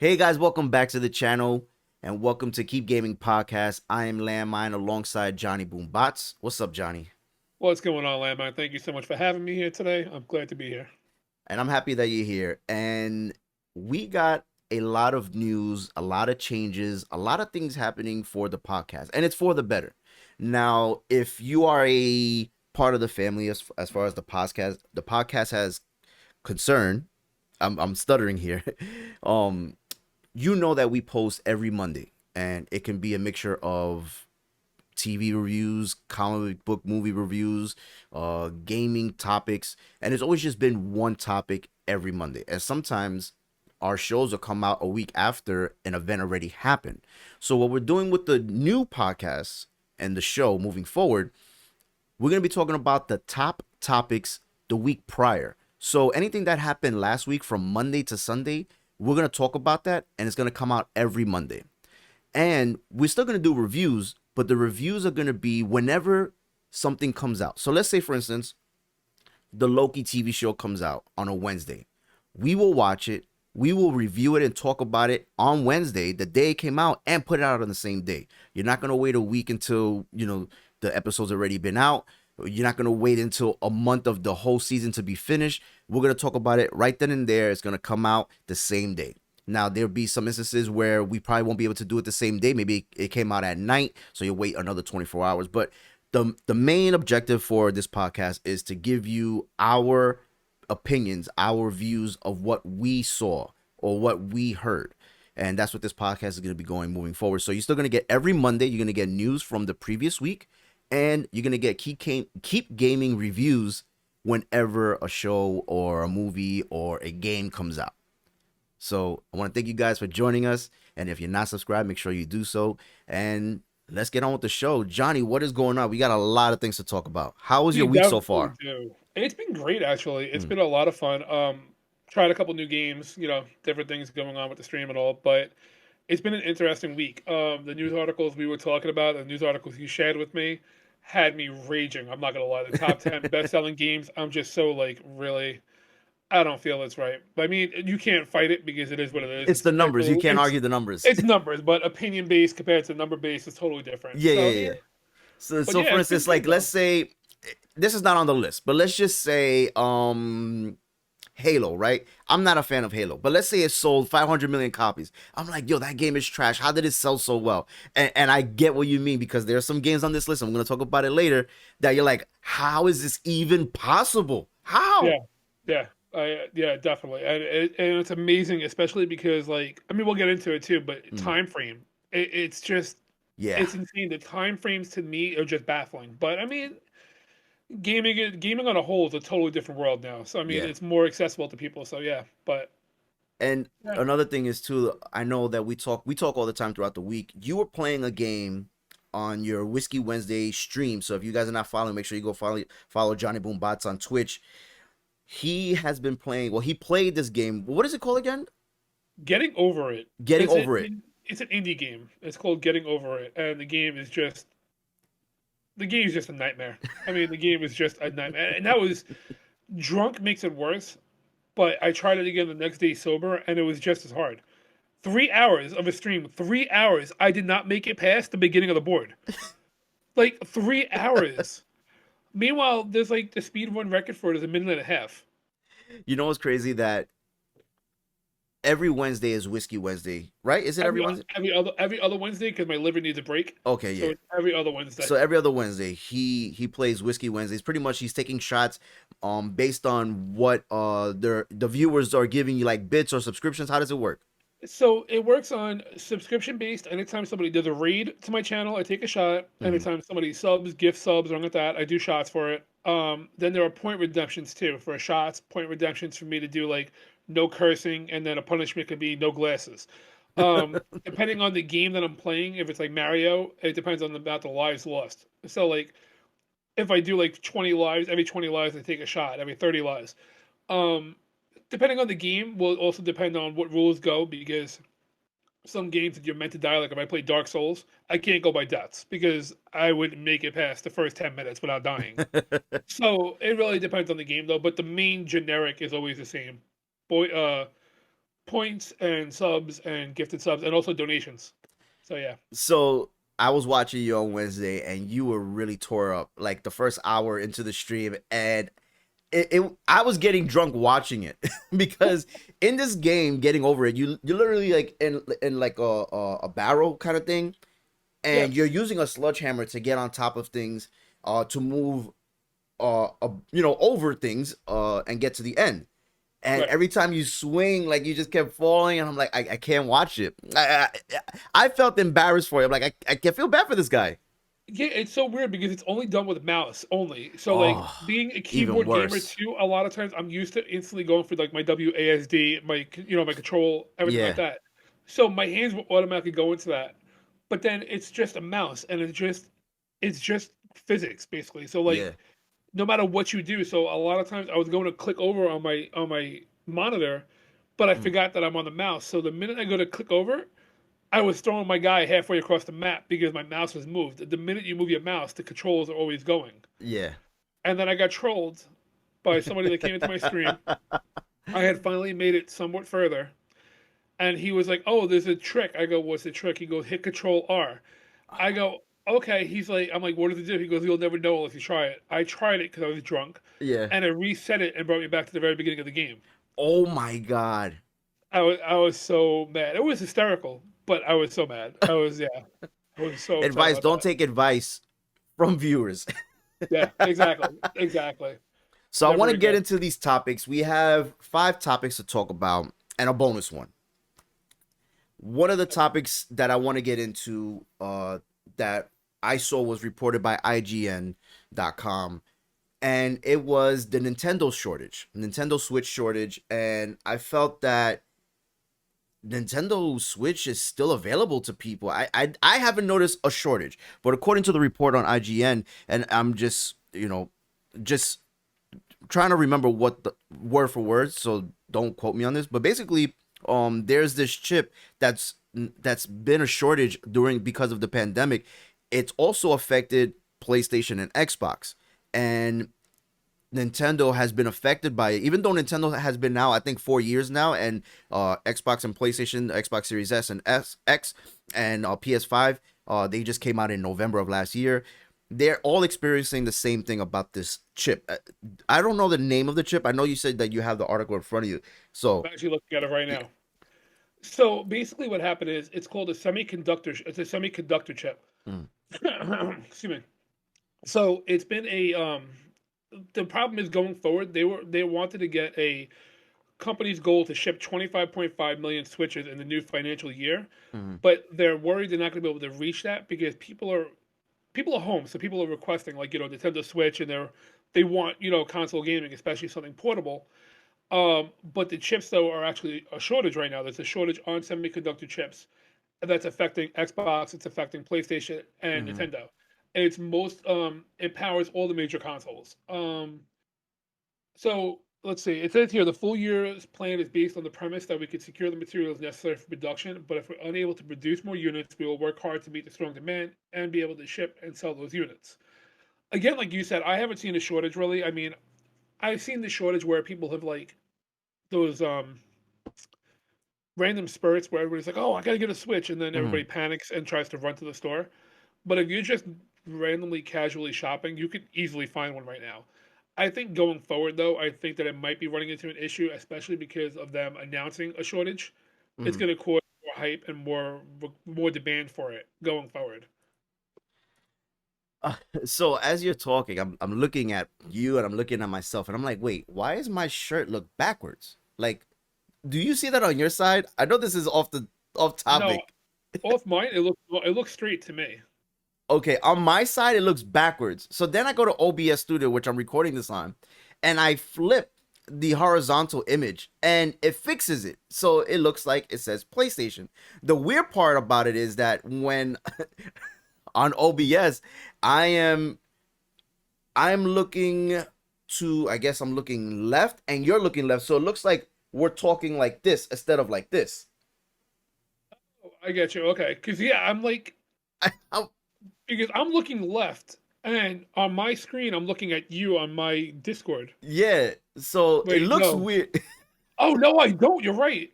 Hey guys, welcome back to the channel and welcome to Keep Gaming Podcast. I am Lan Mind alongside Johnny BoomBotz. What's up, Johnny? What's going on, Lan Mind? Thank you so much for having me here today. I'm glad to be here. And I'm happy that you're here. And we got a lot of news, a lot of changes, a lot of things happening for the podcast, and it's for the better. Now, if you are a part of the family as far as the podcast has concern, I'm stuttering here. um you know that we post every Monday, and it can be a mixture of TV reviews, comic book movie reviews, gaming topics, and it's always just been one topic every Monday. And sometimes our shows will come out a week after an event already happened. So what we're doing with the new podcast and the show moving forward, we're going to be talking about the top topics the week prior. So anything that happened last week from Monday to Sunday, we're going to talk about that, and it's going to come out every Monday. And we're still going to do reviews, but the reviews are going to be whenever something comes out. So let's say, for instance, the Loki TV show comes out on a Wednesday. We will watch it, we will review it and talk about it on Wednesday, the day it came out, and put it out on the same day. You're not going to wait a week until, the episode's already been out. You're not going to wait until a month of the whole season to be finished. We're going to talk about it right then and there. It's going to come out the same day. Now, there'll be some instances where we probably won't be able to do it the same day. Maybe it came out at night, so you'll wait another 24 hours. But the main objective for this podcast is to give you our opinions, our views of what we saw or what we heard. And that's what this podcast is going to be going moving forward. So you're still going to get every Monday, you're going to get news from the previous week, and you're going to get keep gaming reviews whenever a show or a movie or a game comes out. So I want to thank you guys for joining us. And if you're not subscribed, make sure you do so. And let's get on with the show. Johnny, what is going on? We got a lot of things to talk about. How was We your week so definitely far? do. It's been great, actually. It's Mm. been a lot of fun. Tried a couple new games, different things going on with the stream and all, but it's been an interesting week. The news articles we were talking about, the news articles you shared with me, had me raging. I'm not gonna lie. The top 10 best-selling games, I'm just so like really. I don't feel it's right. But I mean, you can't fight it because it is what it is. It's the numbers. You can't It's argue the numbers. it's numbers, but opinion based compared to number based is totally different. Yeah, So yeah, yeah, yeah. So, but so yeah, for it's been instance, good like let's though. say this is not on the list, but let's just say Halo, right? I'm not a fan of Halo, but let's say it sold 500 million copies. I'm like, yo, that game is trash. How did it sell so well? And I get what you mean, because there are some games on this list, I'm going to talk about it later, that you're like, how is this even possible? Yeah, How? yeah, yeah, definitely, and it's amazing, especially because like I mean we'll get into it too, but Mm, time frame, it's just yeah, it's insane. The time frames to me are just baffling. But I mean, gaming on a whole is a totally different world now. So I mean, yeah. it's more accessible to people. So yeah, but And yeah. another thing is too, I know that we talk all the time throughout the week. You were playing a game on your Whiskey Wednesday stream. So if you guys are not following, make sure you go follow Johnny BoomBotz on Twitch. He has been playing. Well, he played this game. What is it called again? Getting over it. Getting It's over it. it's an indie game. It's called Getting Over It, and the game is just a nightmare. I mean, the game is just a nightmare, and that was drunk makes it worse. But I tried it again the next day sober, and it was just as hard. 3 hours of a stream, 3 hours. I did not make it past the beginning of the board. Like 3 hours. Meanwhile, there's like the speed run record for it is a minute and a half. You know what's crazy? That every Wednesday is Whiskey Wednesday, right? Is it every Wednesday? Every other Wednesday because my liver needs a break. Okay, So yeah. it's every other Wednesday. So every other Wednesday, he plays Whiskey Wednesdays. Pretty much, he's taking shots, based on what the viewers are giving you, like bits or subscriptions. How does it work? So it works on subscription based. Anytime somebody does a raid to my channel, I take a shot. Mm-hmm. Anytime somebody subs, gift subs, or anything like that, I do shots for it. Then there are point redemptions too for shots. Point redemptions for me to do like no cursing, and then a punishment could be no glasses. Depending on the game that I'm playing, if it's like Mario, it depends on about the lives lost. So like if I do like 20 lives, every 20 lives I take a shot. Every 30 lives. Um, Depending on the game will also depend on what rules go because some games that you're meant to die, like if I play Dark Souls, I can't go by deaths because I wouldn't make it past the first 10 minutes without dying. So it really depends on the game though, but the main generic is always the same. Boy, points and subs and gifted subs and also donations. So yeah. So I was watching you on Wednesday, and you were really tore up. Like the first hour into the stream, and I was getting drunk watching it because in this game, getting over it, you literally like in like a barrel kind of thing, and you're Yes. using a sledgehammer to get on top of things, to move, over things, and get to the end. And Right. every time you swing, like you just kept falling, and I'm like, I can't watch it. I felt embarrassed for him. Like I can't feel bad for this guy. Yeah, it's so weird because it's only done with mouse only. So like Oh, being a even keyboard gamer worse. too, a lot of times I'm used to instantly going for like my WASD, my control, everything like Yeah, that. So my hands will automatically go into that. But then it's just a mouse and it's just physics basically. So yeah. like no matter what you do, so a lot of times I was going to click over on my monitor, but I Mm, forgot that I'm on the mouse. So the minute I go to click over, I was throwing my guy halfway across the map because my mouse was moved. The minute you move your mouse, the controls are always going. yeah. And then I got trolled by somebody that came into my stream. I had finally made it somewhat further, and he was like, "Oh, there's a trick." I go, "What's the trick?" He goes, "Hit Control R." I go, "Okay." I'm like, "What does it do?" He goes, "You'll never know unless you try it." I tried it because I was drunk, Yeah. and it reset it and brought me back to the very beginning of the game. Oh my god. I was so mad. It was hysterical, but I was so mad. I was so upset Advice: about don't that. take advice from viewers. Yeah, exactly, exactly. So I want Never to get again. into these topics. We have 5 topics to talk about and a bonus one. One of the topics that I want to get into, that I saw was reported by IGN.com, and it was the Nintendo shortage, Nintendo Switch shortage, and I felt that Nintendo Switch is still available to people. I haven't noticed a shortage, but according to the report on IGN, and I'm just just trying to remember what the word for word, so don't quote me on this. But basically, there's this chip that's been a shortage during because of the pandemic. It's also affected PlayStation and Xbox, and Nintendo has been affected by it. Even though Nintendo has been now, I think, 4 years now, and Xbox and PlayStation, Xbox Series S and X, and PS5, they just came out in November of last year. They're all experiencing the same thing about this chip. I don't know the name of the chip. I know you said that you have the article in front of you. So, I'm actually looking at it right yeah. now. So basically, what happened is it's called a semiconductor. It's a semiconductor chip. Mm, Excuse me. So it's been a the problem is going forward. They wanted to get a company's goal to ship 25.5 million switches in the new financial year, mm, but they're worried they're not going to be able to reach that because people are home, so people are requesting like Nintendo Switch and they want console gaming, especially something portable. But the chips though are actually a shortage right now. There's a shortage on semiconductor chips that's affecting Xbox, it's affecting PlayStation and mm. Nintendo. And it powers all the major consoles. So let's see. It says here the full year's plan is based on the premise that we could secure the materials necessary for production, but if we're unable to produce more units, we will work hard to meet the strong demand and be able to ship and sell those units. Again, like you said, I haven't seen a shortage really. I mean, I've seen the shortage where people have like those random spurts where everybody's like, "Oh, I gotta get a Switch," and then Mm. everybody panics and tries to run to the store. But if you're just randomly casually shopping, you could easily find one right now. I think going forward, though, I think that it might be running into an issue, especially because of them announcing a shortage. It's Mm. going to cause more hype and more demand for it going forward. So as you're talking, I'm looking at you and I'm looking at myself, and I'm like, wait, why is my shirt look backwards? Like, do you see that on your side? I know this is off No, topic. off mine, it looks straight to me. Okay, on my side it looks backwards. So then I go to OBS Studio, which I'm recording this on, and I flip the horizontal image and it fixes it. So it looks like it says PlayStation. The weird part about it is that when on OBS, I am I'm looking to, I guess I'm looking left and you're looking left. So it looks like we're talking like this instead of like this. Oh, I get you. Okay, because yeah, I'm like I, because I'm looking left, and on my screen, I'm looking at you on my Discord. yeah, so it Wait, looks no. weird. Oh no, I don't. You're right.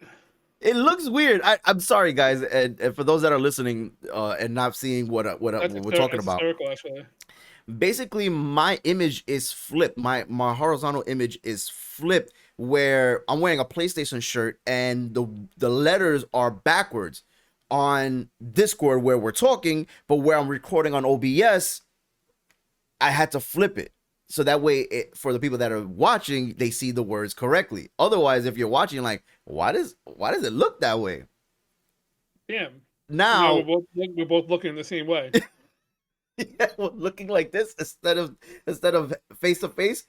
It looks weird. I'm sorry, guys, and for those that are listening and not seeing what we're talking That's about. hysterical, actually. Basically, my image is flipped. My horizontal image is flipped, where I'm wearing a PlayStation shirt and the letters are backwards on Discord where we're talking, but where I'm recording on OBS, I had to flip it. So that way, for the people that are watching, they see the words correctly. Otherwise, if you're watching, like, why does it look that way? Damn. So now Now, we're both looking the same way. yeah, we're looking like this instead of face to face.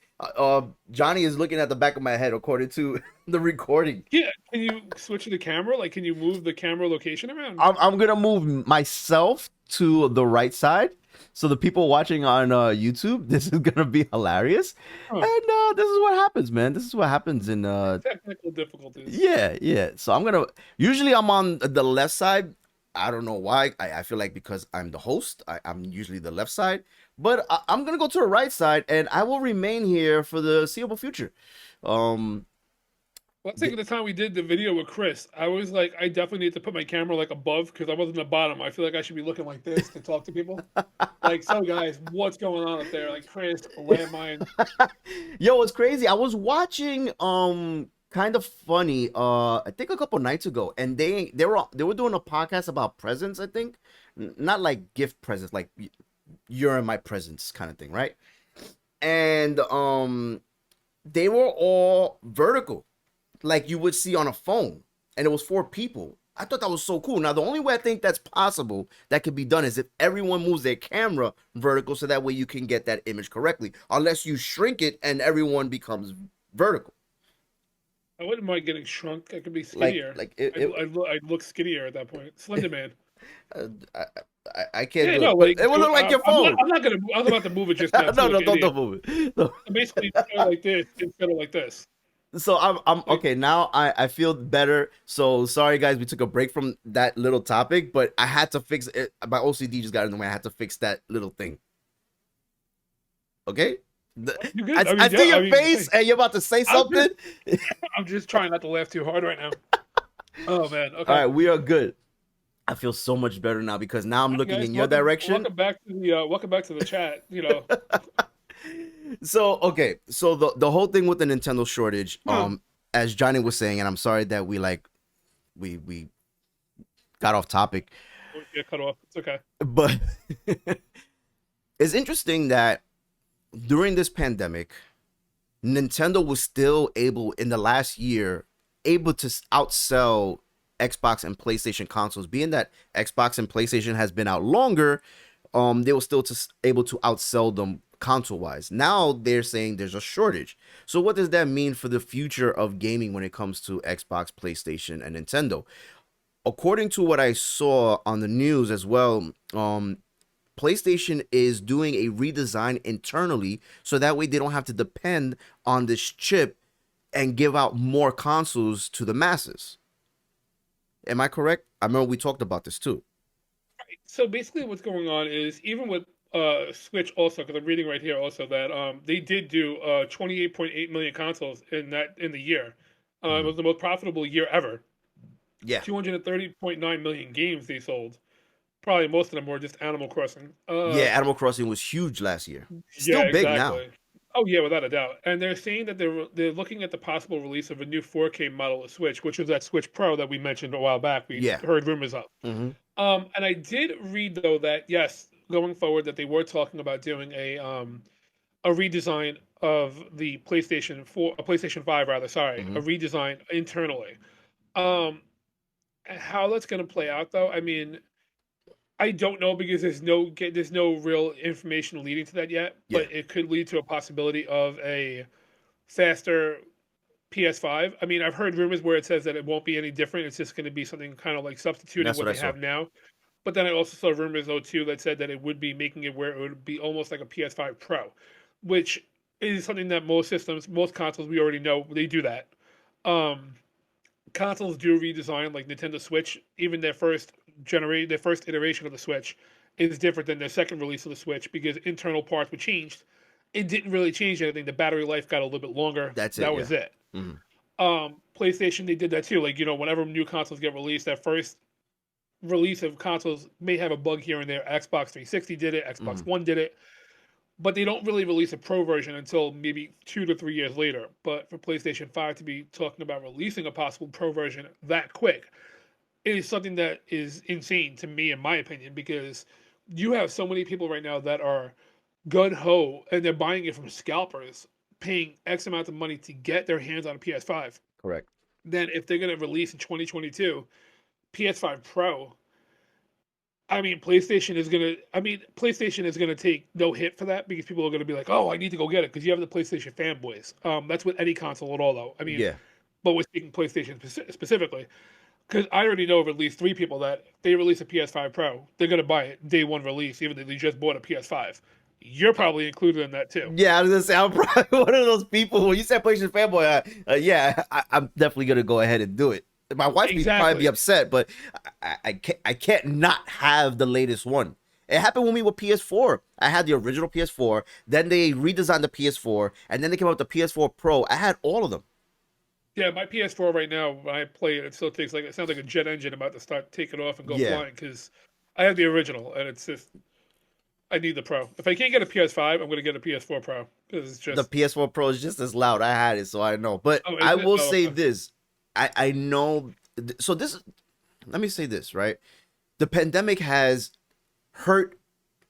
Johnny is looking at the back of my head according to the recording. Yeah. Can you switch the camera? Like, can you move the camera location around? I'm gonna move myself to the right side, so the people watching on YouTube, this is gonna be hilarious. Huh. And this is what happens, man. This is what happens in Technical difficulties. yeah. So usually I'm on the left side. I don't know why. I feel like because I'm the host, I'm usually the left side. But I'm gonna go to the right side, and I will remain here for the seeable future. Um, Well, I think at the time we did the video with Chris, I was like, I definitely need to put my camera like above because I wasn't the bottom. I feel like I should be looking like this to talk to people. Like, so guys, what's going on up there? Like Chris, Lan Mind. Yo, it's crazy. I was watching kind of funny I think a couple nights ago, and they were doing a podcast about presents, I think. Not like gift presents, like you're in my presence kind of thing, right? And they were all vertical, like you would see on a phone, and it was 4 people. I thought that was so cool. Now, the only way I think that's possible that could be done is if everyone moves their camera vertical, so that way you can get that image correctly. Unless you shrink it and everyone becomes vertical. I wouldn't mind getting shrunk. I could be Like, skinnier. like I'd look skinnier at that point. Slender man. uh, I, I can't Yeah, do no, it, but like it would look like your phone. I'm not gonna. I was about to move it just now No, too, no, like an don't idiot. move it. No. So basically, like this instead of like this. So I'm Like, okay now. I feel better. So sorry, guys, we took a break from that little topic, but I had to fix it. My OCD just got in the way. I had to fix that little thing. Okay. you're I, good. I mean, I yeah, see I your mean, face, and you're about to say I'm something. I'm just trying not to laugh too hard right now. Oh man. All Okay. right, we are good. I feel so much better now because now I'm Hi, looking guys, in your direction. welcome back to the chat. You know, So okay, so the whole thing with the Nintendo shortage, huh. as Johnny was saying, and I'm sorry that we got off topic, We'll get cut off. It's okay. but it's interesting that during this pandemic, Nintendo was still able in the last year able to outsell Xbox and PlayStation consoles. Being that Xbox and PlayStation has been out longer, they were still able to outsell them console wise. Now they're saying there's a shortage. So what does that mean for the future of gaming when it comes to Xbox, PlayStation, and Nintendo? According to what I saw on the news as well, PlayStation is doing a redesign internally so that way they don't have to depend on this chip and give out more consoles to the masses. Am I correct? I remember we talked about this too. So basically, what's going on is even with Switch also, because I'm reading right here also that they did do 28.8 million consoles in the year. It Mhm. was the most profitable year ever. Yeah. 230.9 million games they sold. Probably most of them were just Animal Crossing. Yeah, Animal Crossing was huge last year. Yeah, Still big now. exactly. Oh yeah, without a doubt. And they're saying that they're looking at the possible release of a new 4K model of Switch, which was that Switch Pro that we mentioned a while back. We Yeah. heard rumors of. Hmm. And I did read though that yes, going forward that they were talking about doing a redesign of the PlayStation 4, a PlayStation 5 rather, sorry, Hmm. a redesign internally. Um, and how that's going to play out though, I mean, I don't know because there's no real information leading to that yet, Yeah. but it could lead to a possibility of a faster PS5. I mean, I've heard rumors where it says that it won't be any different. It's just going to be something kind of like substituting That's what what I they saw. have now. But then I also saw rumors though too that said that it would be making it where it would be almost like a PS5 Pro, which is something that most systems, most consoles we already know they do that. Um, Consoles do redesign like Nintendo Switch, even their first iteration of the Switch is different than their second release of the Switch because internal parts were changed. It didn't really change anything. The battery life got a little bit longer. That's it. That Yeah. was it. Hmm. PlayStation, they did that too. Like, whenever new consoles get released, that first release of consoles may have a bug here and there. Xbox 360 did it, Xbox Mhm. One did it, but they don't really release a pro version until maybe 2 to 3 years later. But for PlayStation 5 to be talking about releasing a possible pro version that quick, it is something that is insane to me, in my opinion, because you have so many people right now that are gun ho and they're buying it from scalpers, paying X amount of money to get their hands on a PS5. Correct. Then, if they're going to release in 2022 PS5 Pro, PlayStation is gonna take no hit for that because people are gonna be like, "Oh, I need to go get it," because you have the PlayStation fanboys. That's with any console at all, though. Yeah. But we're speaking PlayStation specifically, because I already know of at least 3 people that if they release a PS5 Pro, they're gonna buy it day one release, even though they just bought a PS5. You're probably included in that too. Yeah, I was gonna say I'm probably one of those people. When you said PlayStation fanboy, yeah, I'm definitely gonna go ahead and do it. My wife would probably be Exactly. upset, but I can't not have the latest one. It happened with me with PS4. I had the original PS4, then they redesigned the PS4, and then they came out with the PS4 Pro. I had all of them. Yeah, my PS4 right now, when I play it, it still takes it sounds like a jet engine about to start taking off and go Yeah, flying because I have the original and it's just I need the Pro. If I can't get a PS5, I'm going to get a PS4 Pro because it's the just. PS4 Pro is just as loud. I had it, so I know. But Oh, is I it? will Oh, say okay. this: I know. So this, let me say this, right? The pandemic has hurt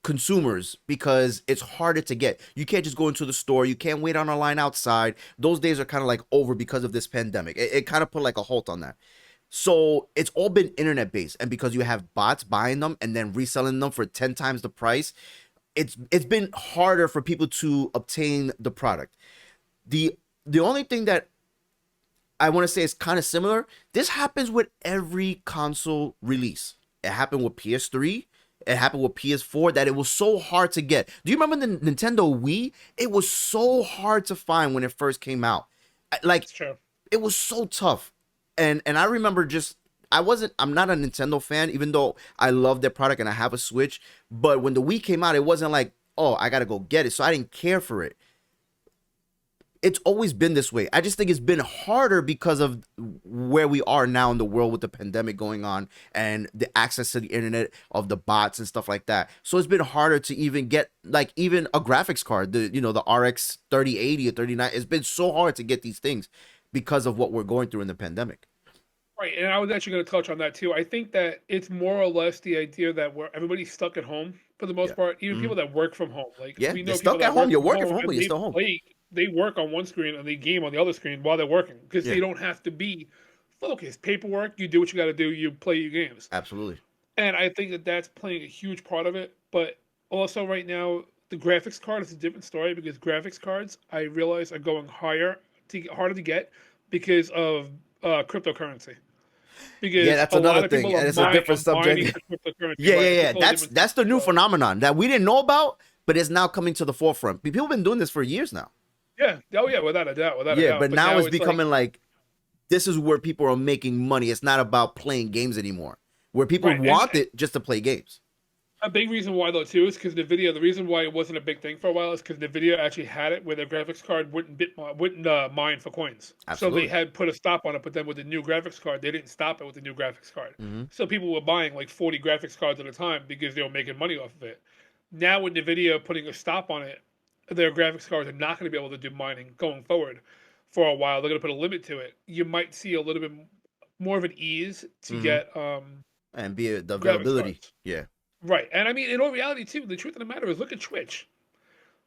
consumers because it's harder to get. You can't just go into the store. You can't wait on a line outside. Those days are kind of like over because of this pandemic. It kind of put like a halt on that. So it's all been internet based, and because you have bots buying them and then reselling them for 10 times the price, it's been harder for people to obtain the product. The only thing that I want to say is kind of similar. This happens with every console release. It happened with PS3. It happened with PS4 that it was so hard to get. Do you remember the Nintendo Wii? It was so hard to find when it first came out. Like It's true. it was so tough. And I remember just I'm not a Nintendo fan, even though I love their product and I have a Switch. But when the Wii came out, it wasn't like, oh, I gotta go get it. So I didn't care for it. It's always been this way. I just think it's been harder because of where we are now in the world with the pandemic going on and the access to the internet of the bots and stuff like that. So it's been harder to even get like even a graphics card, the RX 3080 or 39. It's been so hard to get these things because of what we're going through in the pandemic. Right, and I was actually going to touch on that too. I think that it's more or less the idea that everybody's stuck at home for the Yeah. most part. Even Mhm. people that work from home, like Yeah. we You're know people stuck at that home. work You're from working home from home, but and you're still home. they work on one screen and they game on the other screen while they're working because Yeah. they don't have to be focused. Paperwork, you do what you got to do. You play your games. Absolutely. And I think that that's playing a huge part of it. But also, right now, the graphics card is a different story because graphics cards, I realize, are going harder to get because of cryptocurrency. Yeah, Because that's a another lot of thing. people And it's a are different mining subject. for cryptocurrency, Yeah, right? yeah, It's a yeah. totally That's different subject. that's the new So, phenomenon that we didn't know about, but it's now coming to the forefront. People have been doing this for years now. yeah, oh yeah, without a doubt, without a Yeah, doubt. but But now now it's it's like becoming like this is where people are making money. It's not about playing games anymore. Where people right, and want it just to play games. a big reason why though too is because Nvidia. The reason why it wasn't a big thing for a while is because Nvidia actually had it where their graphics card wouldn't mine for coins. So they Absolutely. had put a stop on it. But then with the new graphics card, they didn't stop it with the new graphics card. Hmm. So people were buying like 40 graphics cards at a time because they were making money off of it. Now with Nvidia putting a stop on it, their graphics cards are not going to be able to do mining going forward for a while. They're going to put a limit to it. You might see a little bit more of an ease to Hmm. get And be the graphics availability. cards. Yeah. Right. And I mean, in all reality, too, the truth of the matter is look at Twitch.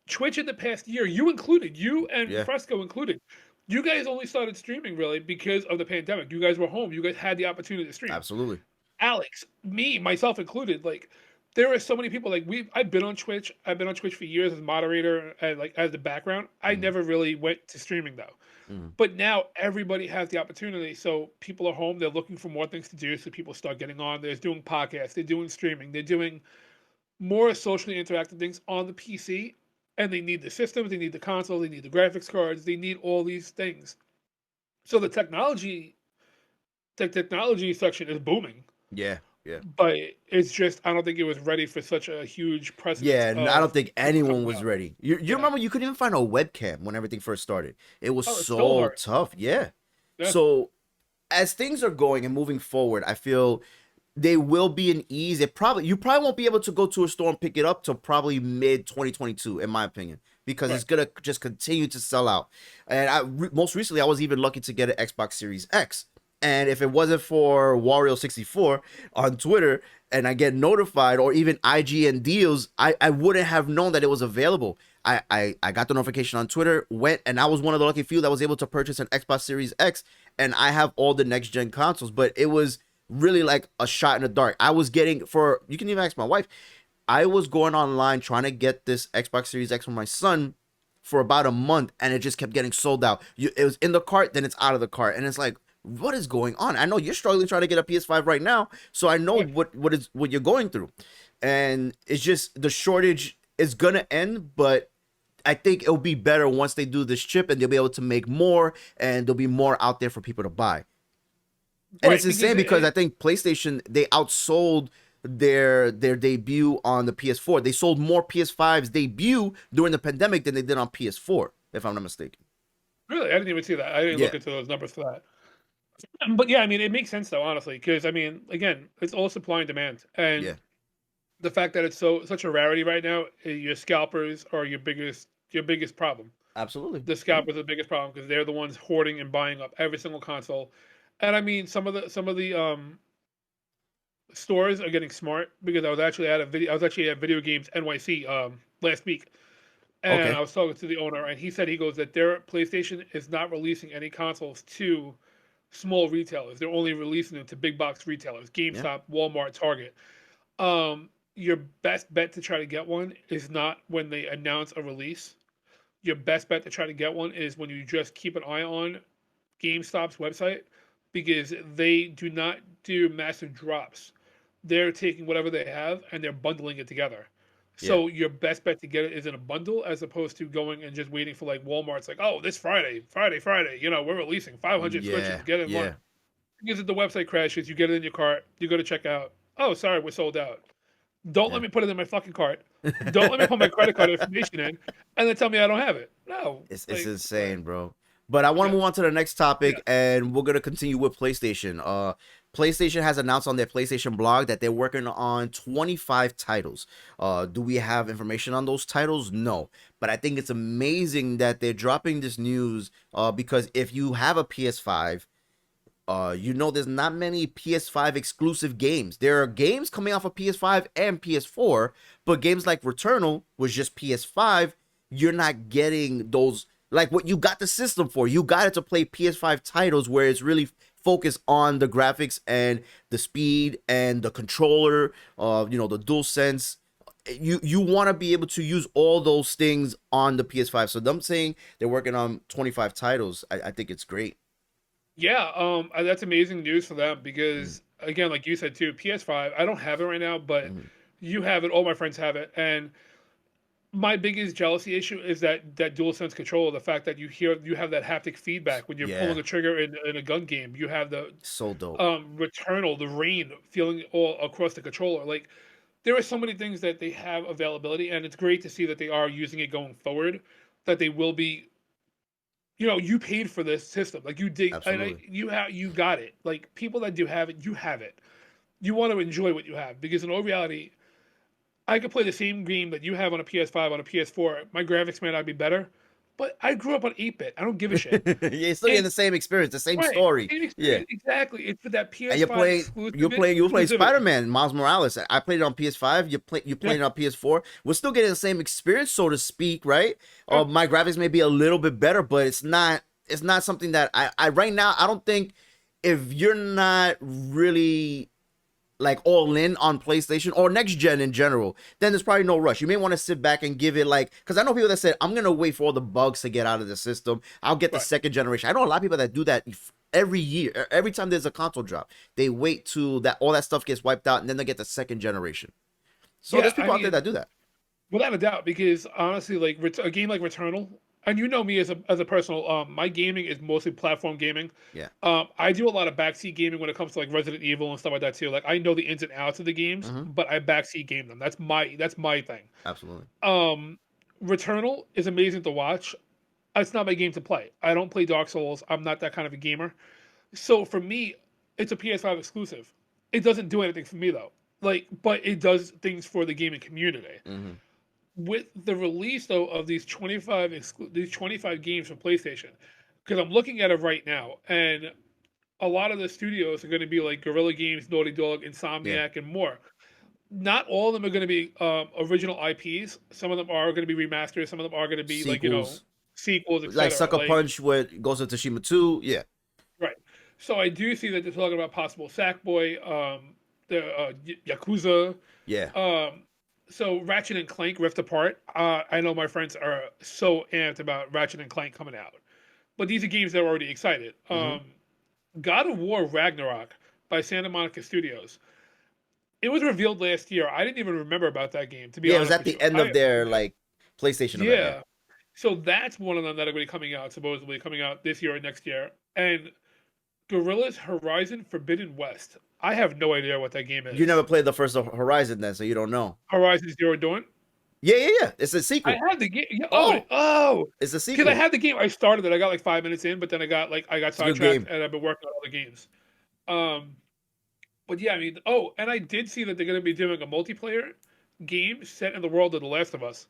Twitch in the past year, you included, you and Yeah. Fresco included, you guys only started streaming really because of the pandemic. You guys were home. You guys had the opportunity to stream. Absolutely. Alex, me, myself included, like there are so many people like I've been on Twitch. I've been on Twitch for years as moderator and like as the background. I Hmm. never really went to streaming though. Hmm. But now everybody has the opportunity. So people are home, they're looking for more things to do. So people start getting on. They're doing podcasts, they're doing streaming, they're doing more socially interactive things on the PC. And they need the systems, they need the console, they need the graphics cards, they need all these things. So the technology section is booming, Yeah. Yeah. but it's just I don't think it was ready for such a huge precedence Yeah, and I don't of think people anyone coming was out. ready. You Yeah. remember you couldn't even find a webcam when everything first started. It was Oh, it's still so hard. tough. Yeah. Yeah. So as things are going and moving forward, I feel they will be an ease. You probably won't be able to go to a store and pick it up till probably mid 2022, in my opinion, because Right. it's gonna just continue to sell out. And most recently, I was even lucky to get an Xbox Series X. And if it wasn't for Wario64 on Twitter and I get notified, or even IGN deals, I wouldn't have known that it was available. I got the notification on Twitter, went, and I was one of the lucky few that was able to purchase an Xbox Series X, and I have all the next gen consoles. But it was really like a shot in the dark. I was getting, for you can even ask my wife, I was going online trying to get this Xbox Series X for my son for about a month, and it just kept getting sold out. It was in the cart, then it's out of the cart, and it's like, what is going on? I know you're struggling trying to get a PS5 right now, so I know Yeah. what you're going through, and it's just the shortage is gonna end, but I think it'll be better once they do this chip, and they'll be able to make more, and there'll be more out there for people to buy. And it's Right. Because insane because I think PlayStation, they outsold their debut on the PS4. They sold more PS5's debut during the pandemic than they did on PS4, if I'm not mistaken. really, I didn't even see that. I didn't Yeah, look into those numbers for that. But yeah, I mean, it makes sense though, honestly, because I mean, again, it's all supply and demand, and yeah, the fact that it's such a rarity right now, your scalpers are your biggest problem. absolutely. The Yeah, scalpers are the biggest problem because they're the ones hoarding and buying up every single console. And I mean, some of the stores are getting smart because I was actually at Video Games NYC last week, and okay. I was talking to the owner, and he goes that their PlayStation is not releasing any consoles to small retailers. They're only releasing them to big box retailers, Yeah, GameStop, Walmart, Target. Your best bet to try to get one is not when they announce a release. Your best bet to try to get one is when you just keep an eye on GameStop's website because they do not do massive drops. They're taking whatever they have and they're bundling it together. yeah, So your best bet to get it is in a bundle as opposed to going and just waiting for like Walmart's like, oh, this Friday, we're releasing 500 Switches, yeah, get in line. yeah, Because if the website crashes, you get it in your cart, you go to check out. Oh, sorry, we're sold out. Don't let yeah. me put it in my fucking cart. Don't let me put my credit card information in and then tell me I don't have it. No. It's Like, what? insane, bro. But I want to Yeah. move on to the next topic, Yeah. and we're gonna continue with PlayStation. PlayStation has announced on their PlayStation blog that they're working on 25 titles. Do we have information on those titles? No, but I think it's amazing that they're dropping this news. Because if you have a PS5, there's not many PS5 exclusive games. There are games coming off of PS5 and PS4, but games like Returnal was just PS5. You're not getting those, like what you got the system for. You got it to play PS5 titles where it's really focused on the graphics and the speed and the controller, the dual sense. You want to be able to use all those things on the PS5. So them saying they're working on 25 titles, I think it's great. Yeah, that's amazing news for them Mm, because again, like you said too, PS5, I don't have it right now, but mm. you have it, all my friends have it, and my biggest jealousy issue is that dual sense control, the fact that you have that haptic feedback when you're pulling Yeah, a trigger in a gun game. You have the so dope. Returnal, the rain feeling all across the controller. Like there are so many things that they have availability, and it's great to see that they are using it going forward. That they will be, you paid for this system, like you did, and Absolutely. you got it. Like people that do have it, you have it. You want to enjoy what you have because in all reality, I could play the same game that you have on a PS5 on a PS4. My graphics may not be better, but I grew up on 8-bit. I don't give a shit. You're still getting And the same experience, the same right, story. same Yeah. experience exactly. It's for that And you're PS5 playing you play exclusivity. Spider-Man, Miles Morales. I played it on PS5, you Yeah, playing it on PS4. We're still getting the same experience, so to speak, right? yeah, My graphics may be a little bit better, but it's not something that I right now I don't think, if you're not really like all in on PlayStation or next gen in general, then there's probably no rush. You may want to sit back and give it, like, because I know people that said, I'm gonna wait for all the bugs to get out of the system. I'll get the right. second generation. I know a lot of people that do that every year. Every time there's a console drop, they wait to that all that stuff gets wiped out, and then they get the second generation. So Yeah, there's I people out there mean, that do that. without a doubt, because honestly, like a game like Returnal, and you know me as a personal, my gaming is mostly platform gaming. Yeah. I do a lot of backseat gaming when it comes to like Resident Evil and stuff like that too. Like I know the ins and outs of the games, Mm-hmm. but I backseat game them. That's my thing. Absolutely. Um, Returnal is amazing to watch. it's not my game to play. I don't play Dark Souls. I'm not that kind of a gamer. So for me, it's a PS5 exclusive. It doesn't do anything for me though. Like, but it does things for the gaming community. Mm-hmm. With the release though of these 25 games for PlayStation, because I'm looking at it right now, and a lot of the studios are going to be like Guerrilla Games, Naughty Dog, Yeah. Insomniac, and more. Not all of them are going to be original IPs. Some of them are going to be remastered. Some of them are going to be like Sequels. sequels, Like etc. Sucker Punch with Ghost of Tsushima 2. Yeah. Right. So I do see that they're talking about possible Sackboy, the Yakuza. Yeah. So Ratchet and Clank Rift Apart. I know my friends are so amped about Ratchet and Clank coming out, but these are games that are already excited. Mm-hmm. God of War Ragnarok by Santa Monica Studios. It was revealed last year. I didn't even remember about that game, to be Yeah, it was honest at with the you. end of their like PlayStation event. Yeah. Yeah. So that's one of them that are going to be coming out, supposedly coming out this year or next year. And Gorilla's Horizon Forbidden West. I have no idea what that game You never is. played the first Horizon then, so you don't know. Horizon Zero Dawn. Yeah, yeah, yeah. It's a I sequel. had the game. Yeah, Oh, oh, it's a because I sequel. had the game. I started it. I got like 5 minutes in, but then I got It's a good sidetracked, game. and I've been working on other games. Um, but yeah, I mean, oh, and I did see that they're going to be doing a multiplayer game set in the world of The Last of Us.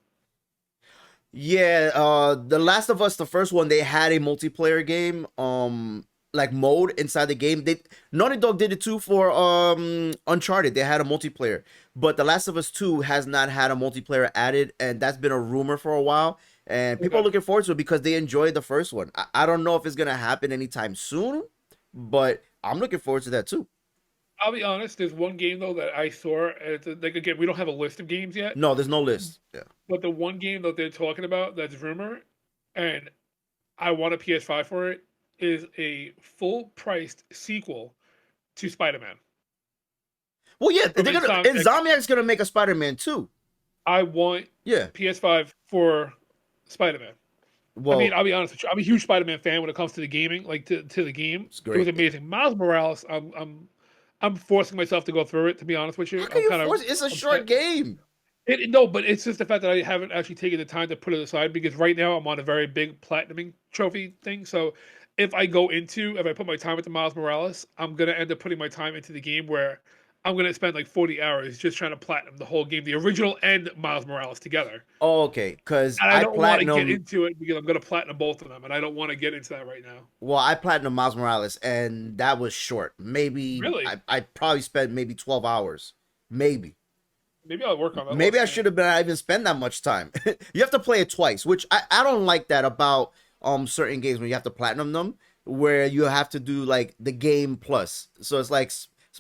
Yeah, The Last of Us, the first one, they had a multiplayer game, like mode inside the game. Naughty Dog did it too for Uncharted. They had a multiplayer, but The Last of Us 2 has not had a multiplayer added, and that's been a rumor for a while. And people are Okay. looking forward to it because they enjoyed the first one. I don't know if it's gonna happen anytime soon, but I'm looking forward to that too. I'll be honest. There's one game though that I saw. And it's like again, we don't have a list of games yet, No, there's no list. Yeah. but the one game that they're talking about that's rumor, and I want a PS5 for it, is a full-priced sequel to Spider-Man Well, yeah, from they're gonna Insomniac. Insomniac's gonna make a Spider-Man too. I want Yeah. PS5 for Spider-Man. I mean, Well, I'll be honest with you. I'm a huge Spider-Man fan when it comes to the gaming, like to the game. it's It was great. amazing. Miles Morales. I'm forcing myself to go through it. To be honest with How you, can I'm you kind of force it? It's a short upset. game. No, but it's just the fact that I haven't actually taken the time to put it aside because right now I'm on a very big platinuming trophy thing. So if I put my time into Miles Morales, I'm gonna end up putting my time into the game where I'm gonna spend like 40 hours just trying to platinum the whole game, the original and Miles Morales together. Oh, okay, because And I I don't want to get platinum. into it because I'm gonna platinum both of them, and I don't want to get into that right now. Well, I platinum Miles Morales, and that was short. Maybe Really? I probably spent maybe 12 hours. Maybe. Maybe I'll work on that Maybe list I then. should have been. I even spend that much time. You have to play it twice, which I don't like that about certain games when you have to platinum them, where you have to do like the game plus. So it's like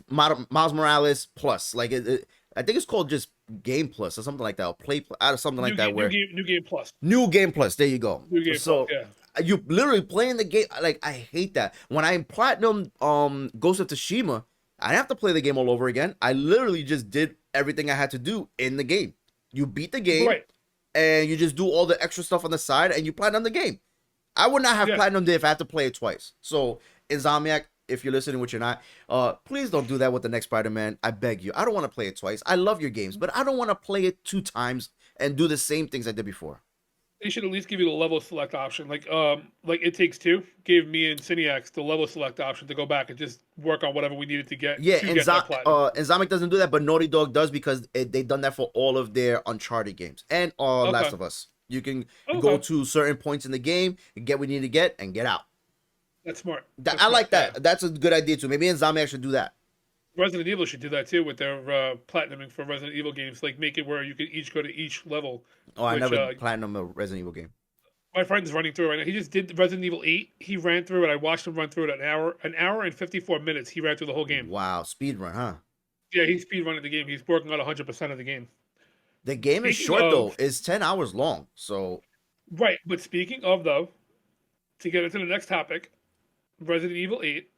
Miles Morales plus. Like I think it's called just game plus or something like that, or play out of something like that. Where New game plus, new game plus. There you go. new game plus. So Yeah, you literally playing the game. Like I hate that. When I platinum Ghost of Tsushima, I didn't have to play the game all over again. I literally just did everything I had to do in the game. You beat the game right. and you just do all the extra stuff on the side and you platinum the game. I would not have Yeah, platinumed it if I had to play it twice. So Insomniac, if you're listening, which you're not, please don't do that with the next Spider-Man. I beg you. I don't want to play it twice. I love your games, but I don't want to play it 2 times and do the same things I did before. they should at least give you the level select option. Like It Takes Two gave me and Cineax the level select option to go back and just work on whatever we needed to Yeah, get that platinum. Insomniac doesn't do that, but Naughty Dog does because they've done that for all of their Uncharted games and Last Okay, of Us. You can go okay, to certain points in the game and get what you need to get and get out. that's smart. That, That's I smart. like Yeah, that. That's a good idea too. Maybe Insomniac should do that. Resident Evil should do that too with their platinuming for Resident Evil games. Like make it where you can each go to each level. Oh, I Which never platinum a Resident Evil game. my friend's running through right now. He just did Resident Evil 8. He ran through it. I watched him run through it an hour and 54 minutes. He ran through the whole game. Wow, speed run, huh? Yeah, he's speed running the game. He's working on 100% of the game. The game is Speaking short though. of It's 10 hours long. So right, but speaking of though, to get into the next topic, Resident Evil 8,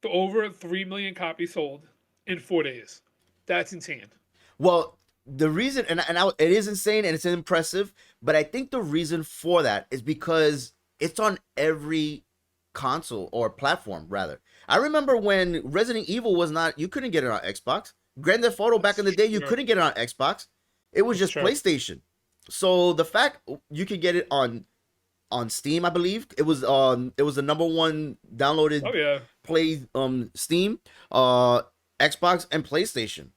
over 3 million copies sold in 4 days. That's insane. well, the reason it is insane and it's impressive, but I think the reason for that is because it's on every console or platform rather. I remember when Resident Evil was not, you couldn't get it on Xbox. Grand Theft Auto back in the That's day, you true. couldn't get it on Xbox. It was That's just true. PlayStation. So the fact you could get it on on Steam, I believe. It was the number one downloaded Oh yeah. play Steam, uh Xbox and PlayStation.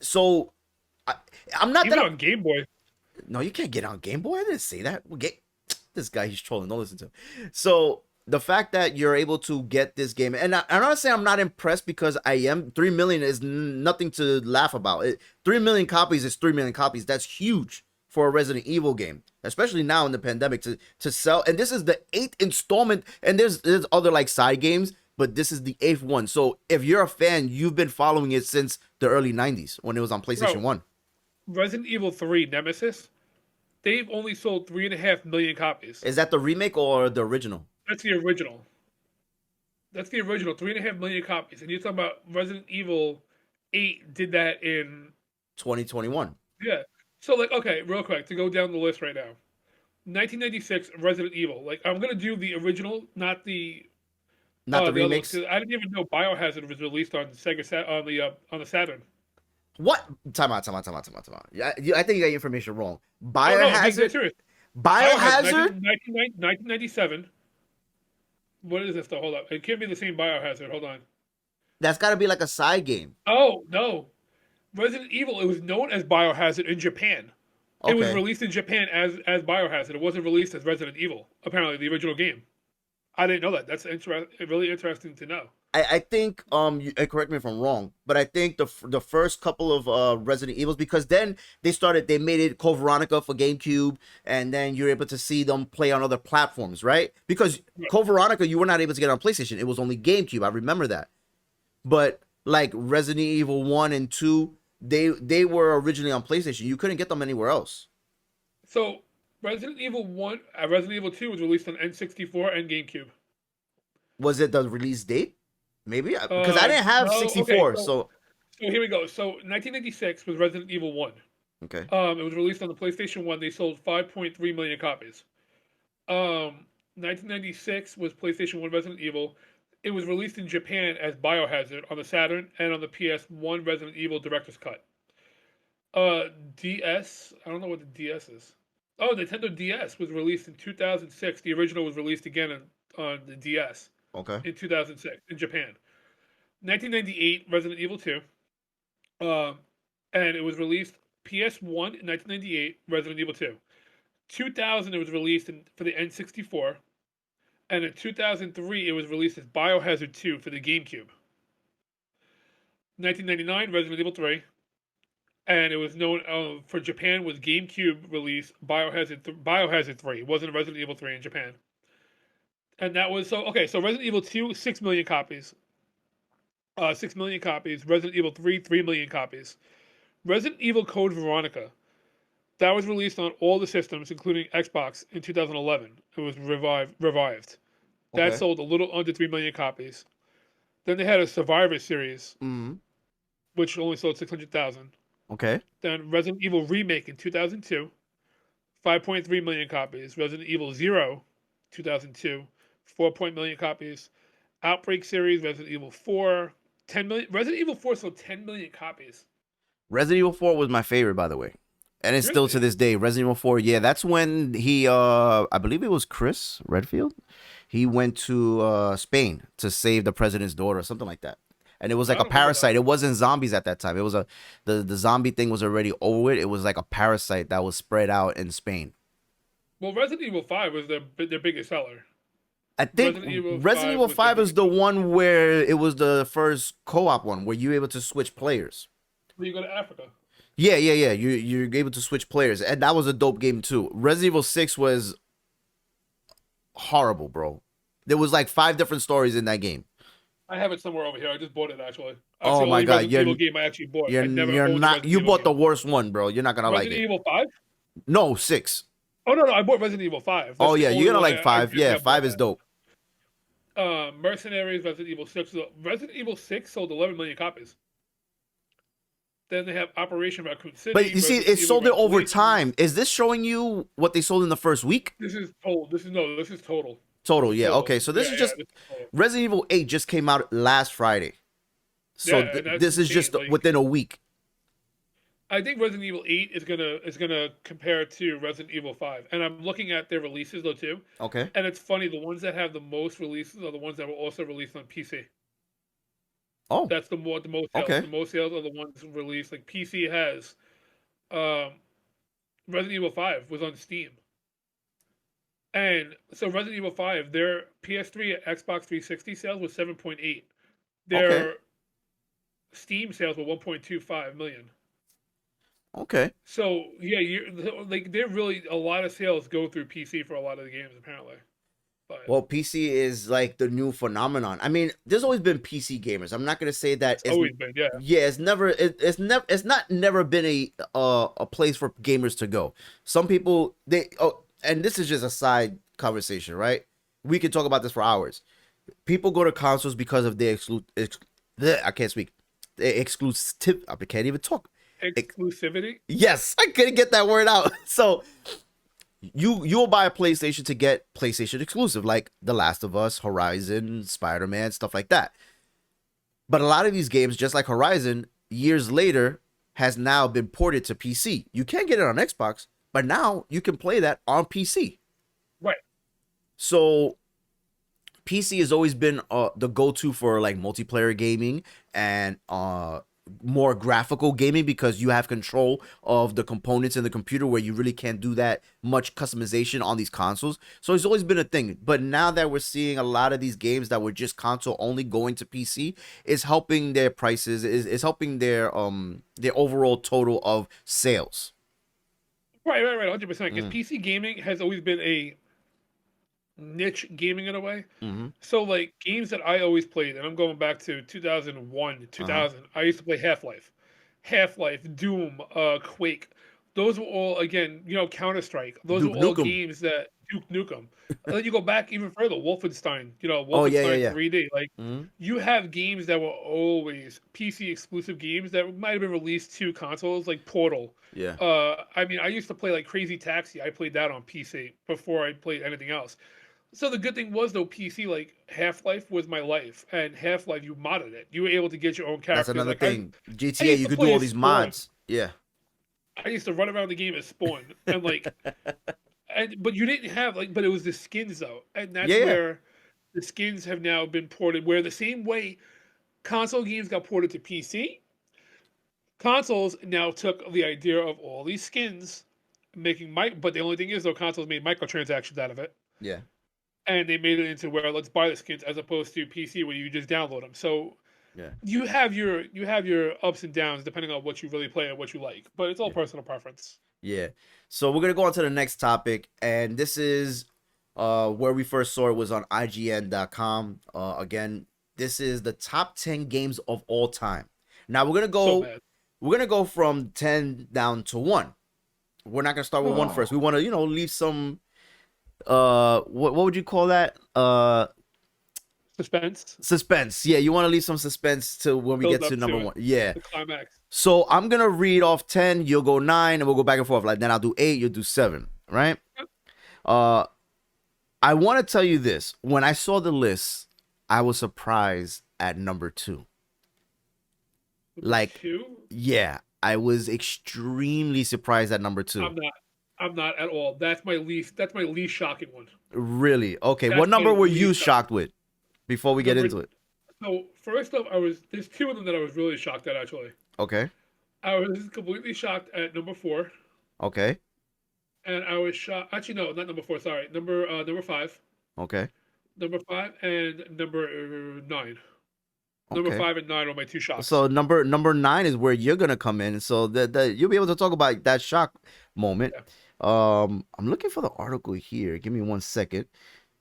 So I, I'm not Even that. on Game Boy. No, you can't get on Game Boy. I didn't say that. This guy, he's trolling. Don't listen to him. So the fact that you're able to get this game, and I'm not saying I'm not impressed because I am. 3 million is nothing to laugh about. 3 million copies is 3 million copies. That's huge for a Resident Evil game, especially now in the pandemic to sell. And this is the 8th installment, and there's other like side games, but this is the 8th one. So if you're a fan, you've been following it since the early 90s when it was on PlayStation Bro, 1. Resident Evil 3 Nemesis, they've only sold 3.5 million copies. Is that the remake or the original? That's the original. That's the original. 3.5 million copies. And you're talking about Resident Evil 8 did that in 2021. yeah. So like okay, real quick to go down the list right now. 1996 Resident Evil. Like I'm gonna do the original, not the Not the other ones, remakes. 'cause I didn't even know Biohazard was released on on the Saturn. What? Time out. Yeah, I think you got your information wrong. Oh no, being dead Biohazard? serious. Biohazard? 1997. What is this though? Hold up. It can't be the same Biohazard. Hold on. That's got to be like a side game. Oh, no. Resident Evil, it was known as Biohazard in Japan. It was Okay. released in Japan as Biohazard. It wasn't released as Resident Evil, apparently, the original game. I didn't know that. That's really interesting to know. I think correct me if I'm wrong, but I think the first couple of Resident Evils, because then they made it Code Veronica for GameCube, and then you're able to see them play on other platforms, right? Because Yeah. Code Veronica you were not able to get on PlayStation. It was only GameCube. I remember that. But like Resident Evil 1 and 2, they were originally on PlayStation. You couldn't get them anywhere else. So, Resident Evil 1, Resident Evil 2 was released on N64 and GameCube. Was it the release date? Maybe because I didn't have No, 64, okay, so so here we go. So 1996 was Resident Evil 1. okay. It was released on the PlayStation 1. They sold 5.3 million copies. 1996 was PlayStation 1 Resident Evil. It was released in Japan as Biohazard on the Saturn and on the PS1 Resident Evil Director's Cut. DS, I don't know what the DS is. Oh, Nintendo DS was released in 2006. The original was released again on the DS Okay. in 2006 in Japan. 1998 Resident Evil 2. And it was released PS1 in 1998 Resident Evil 2. 2000 it was released for the N64. And in 2003 it was released as Biohazard 2 for the GameCube. 1999 Resident Evil 3. And it was known for Japan was GameCube release Biohazard 3. It wasn't Resident Evil 3 in Japan. And that was so Resident Evil 2 6 million copies. 6 million copies. Resident Evil 3 3 million copies. Resident Evil Code Veronica. That was released on all the systems including Xbox in 2011. It was revived. That Okay. sold a little under 3 million copies. Then they had a Survivor series Mm-hmm. which only sold 600,000. Okay. Then Resident Evil Remake in 2002, 5.3 million copies. Resident Evil 0, 2002, 4 million copies. Outbreak series, Resident Evil 4, 10 million. Resident Evil 4 sold 10 million copies. Resident Evil 4 was my favorite, by the way. And it's still to Really? this day. Resident Evil 4, yeah, that's when he I believe it was Chris Redfield. He went to Spain to save the president's daughter or something like that. And it was I like a don't remember that. parasite. It wasn't zombies at that time. It was the zombie thing was already over with. It was like a parasite that was spread out in Spain. Well, Resident Evil 5 was their biggest seller. I think Resident Evil 5 is the one where it was the first co-op one where you were able to switch players. Where you go to Africa. Yeah. You're able to switch players, and that was a dope game too. Resident Evil 6 was horrible, bro. There was like 5 different stories in that game. I have it somewhere over here. I just bought it actually. That's Oh the my only God, Resident Evil game I actually bought. I never You're owned a not. Resident You Evil bought the game. worst one, bro. You're not gonna like Resident it. Evil 5? No, 6. Oh no, I bought Resident Evil 5. That's Oh the yeah, only you're gonna one like 5. I Yeah, have 5 bought is that. dope. Mercenaries, Resident Evil 6. Resident Evil 6 sold 11 million copies. Then they have Operation Raccoon City. But you see, Resident it Evil sold it over Revelations. time. Is this showing you what they sold in the first week? This is total. This is total. Total, yeah. Total. Okay, so this Yeah, is just this is total. Resident Evil 8 just came out last Friday. So Yeah, and that's this is just insane, like- within a week. I think Resident Evil 8 is gonna compare to Resident Evil 5, and I'm looking at their releases though too. Okay. And it's funny, the ones that have the most releases are the ones that were also released on PC. Oh, That's the most sales. okay. The most sales are the ones released. Like PC has um, Resident Evil 5 was on Steam, and so Resident Evil 5, their PS3 and Xbox 360 sales was 7.8. Okay. Their Steam sales were 1.25 million. Okay. So yeah, you're like they're really a lot of sales go through PC for a lot of the games apparently. But Well, PC is like the new phenomenon. I mean, there's always been PC gamers. I'm not gonna say that it's always been, yeah. yeah, it's not never been a place for gamers to go. Some people and this is just a side conversation, right? We can talk about this for hours. People go to consoles because of their I can't speak. The exclusive. I can't even talk. Exclusivity. Yes, I couldn't get that word out. So you'll buy a PlayStation to get PlayStation exclusive, like The Last of Us, Horizon, Spider-Man, stuff like that. But a lot of these games, just like Horizon, years later has now been ported to PC. You can't get it on Xbox, but now you can play that on PC. Right. So PC has always been the go-to for like multiplayer gaming and more graphical gaming because you have control of the components in the computer where you really can't do that much customization on these consoles. So it's always been a thing. But now that we're seeing a lot of these games that were just console only going to PC, is helping their prices, is helping their overall total of sales. Right, 100%. Because Mm. PC gaming has always been a niche gaming in a way. Mm-hmm. So like games that I always played, and I'm going back to 2001, Uh-huh. 2000. I used to play Half-Life, Doom, Quake. Those were all again, Counter Strike. Those were Duke all Nukem. games that Duke Nukem. And then you go back even further, Wolfenstein. Oh yeah, yeah, Wolfenstein yeah. 3D. Like Mm-hmm. you have games that were always PC exclusive games that might have been released to consoles, like Portal. Yeah. I mean, I used to play like Crazy Taxi. I played that on PC before I played anything else. So the good thing was though, PC like Half Life was my life, and Half Life you modded it. You were able to get your own That's characters. another Like I, thing. I GTA, used you to could do play all as these Spawn. mods. Yeah. I used to run around the game as Spawn, and like, but you didn't have like, but it was the skins though, and Yeah, that's yeah. where the skins have now been ported. Where the same way console games got ported to PC, consoles now took the idea of all these skins, making but the only thing is though, consoles made microtransactions out of it. Yeah. And they made it into where let's buy the skins as opposed to PC where you just download them. So Yeah. you have your ups and downs depending on what you really play and what you like, but it's all Yeah. personal preference. Yeah. So we're gonna go on to the next topic, and this is where we first saw it was on IGN.com. Again, this is the top 10 games of all time. Now So bad. we're gonna go from 10 down to 1. We're not gonna start with one first. We want to, leave some what would you call that? Suspense Suspense. Yeah, you want to leave some suspense to when we build get to up number to it. 1. Yeah. The climax. So I'm gonna read off 10, you'll go 9, and we'll go back and forth. Like then I'll do 8, you'll do 7, right? Yep. Uh I want to tell you this. When I saw the list, I was surprised at number 2. Number Like, two, yeah, I was extremely surprised at number 2. I'm not. I'm not at all. That's my least shocking one. Really? Okay, what That's my number were you least shocked with before we get number. into it? So first off, there's two of them that I was really shocked at actually. Okay. I was completely shocked at number 4, Okay. and I was shocked. Actually, no, not number 4. Sorry, number 5. Okay. Number 5 and number 9. Number Okay. 5 and 9 are my two shocks. So number 9 is where you're gonna come in. So the you'll be able to talk about that shock moment. Yeah. I'm looking for the article here. Give me 1 second.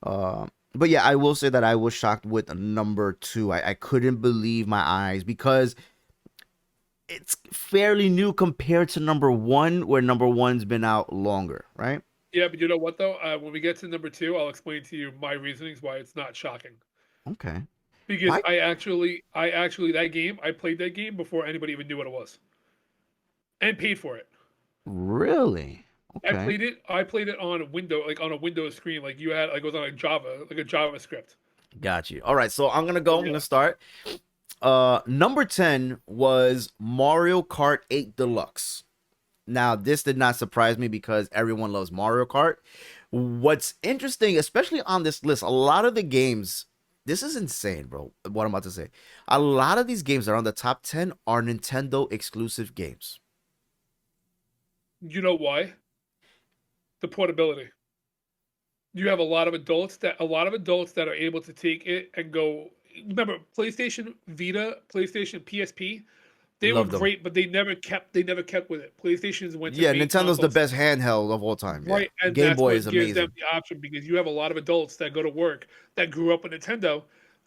But yeah, I will say that I was shocked with number 2. I couldn't believe my eyes because it's fairly new compared to number 1, where number 1's been out longer, right? Yeah, but you know what though? When we get to number 2, I'll explain to you my reasonings why it's not shocking. Okay. Because Why? I actually that game, I played that game before anybody even knew what it was, and paid for it. Really? I Okay. played it. I played it on a window, like on a Windows screen, like you had, like it was on a Java, like a JavaScript. Got you. All right, so I'm gonna So go. I'm yeah, gonna start. Number 10 was Mario Kart 8 Deluxe. Now, this did not surprise me because everyone loves Mario Kart. What's interesting, especially on this list, a lot of the games, this is insane, bro. What I'm about to say. A lot of these games that are on the top 10 are Nintendo exclusive games. You know why? The portability. You have a lot of adults that are able to take it and go. Remember, PlayStation Vita, PlayStation PSP, they were Love them. great, but they never kept with it. PlayStations went to Yeah, main Nintendo's the consoles, best handheld of all time. Yeah. right? And Game that's Boy what is gives them amazing. the option because you have a lot of adults that go to work that grew up with Nintendo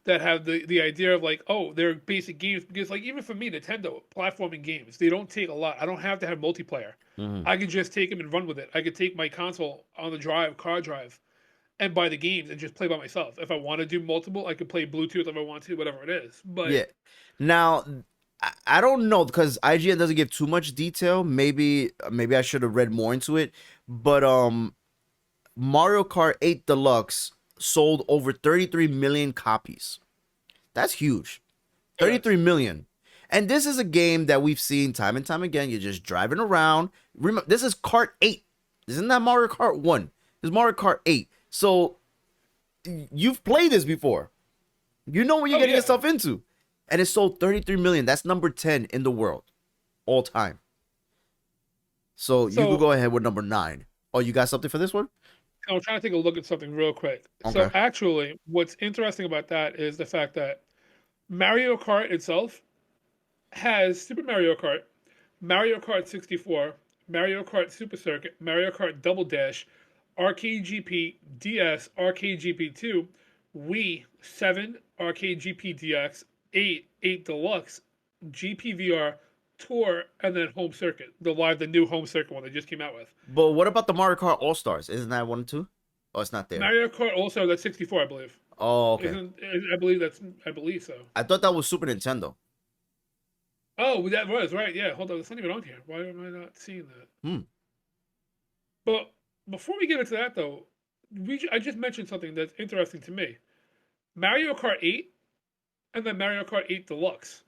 that have the idea of like, oh, they're basic games because like even for me, Nintendo platforming games, they don't take a lot. I don't have to have multiplayer. Mhm. I can just take them and run with it. I could take my console on the car drive, and buy the games and just play by myself. If I want to do multiple, I could play Bluetooth if I want to, whatever it is. But Yeah. Now, I don't know because IGN doesn't give too much detail. Maybe I should have read more into it. But Mario Kart 8 Deluxe sold over 33 million copies. That's huge. it is. 33 million. And this is a game that we've seen time and time again. You're just driving around. Remember, this is Kart 8. This isn't that Mario Kart 1. This is Mario Kart 8. So you've played this before. You know what you're Oh getting yeah. yourself into. And it sold 33 million. That's number 10 in the world all time. So you could So go ahead with number 9. Oh, you got something for this one? I'm trying to take a look at something real quick. So Okay. actually, what's interesting about that is the fact that Mario Kart itself has Super Mario Kart 64, Mario Kart Super Circuit, Mario Kart Double Dash, Arcade GP, DS, Arcade GP2, Wii, 7, Arcade GP DX, 8, 8 Deluxe, GPVR, Tour, and then Home Circuit. The new Home Circuit one they just came out with. But what about the Mario Kart All Stars? Isn't that one too? Oh, it's not there. Mario Kart also, that's 64, I believe. Oh, okay. Isn't I believe so. I thought that was Super Nintendo. Oh, that was right. Yeah, hold on. It's not even on here. Why am I not seeing that? Hmm. But before we get into that, though, I just mentioned something that's interesting to me. Mario Kart 8 and then Mario Kart 8 Deluxe.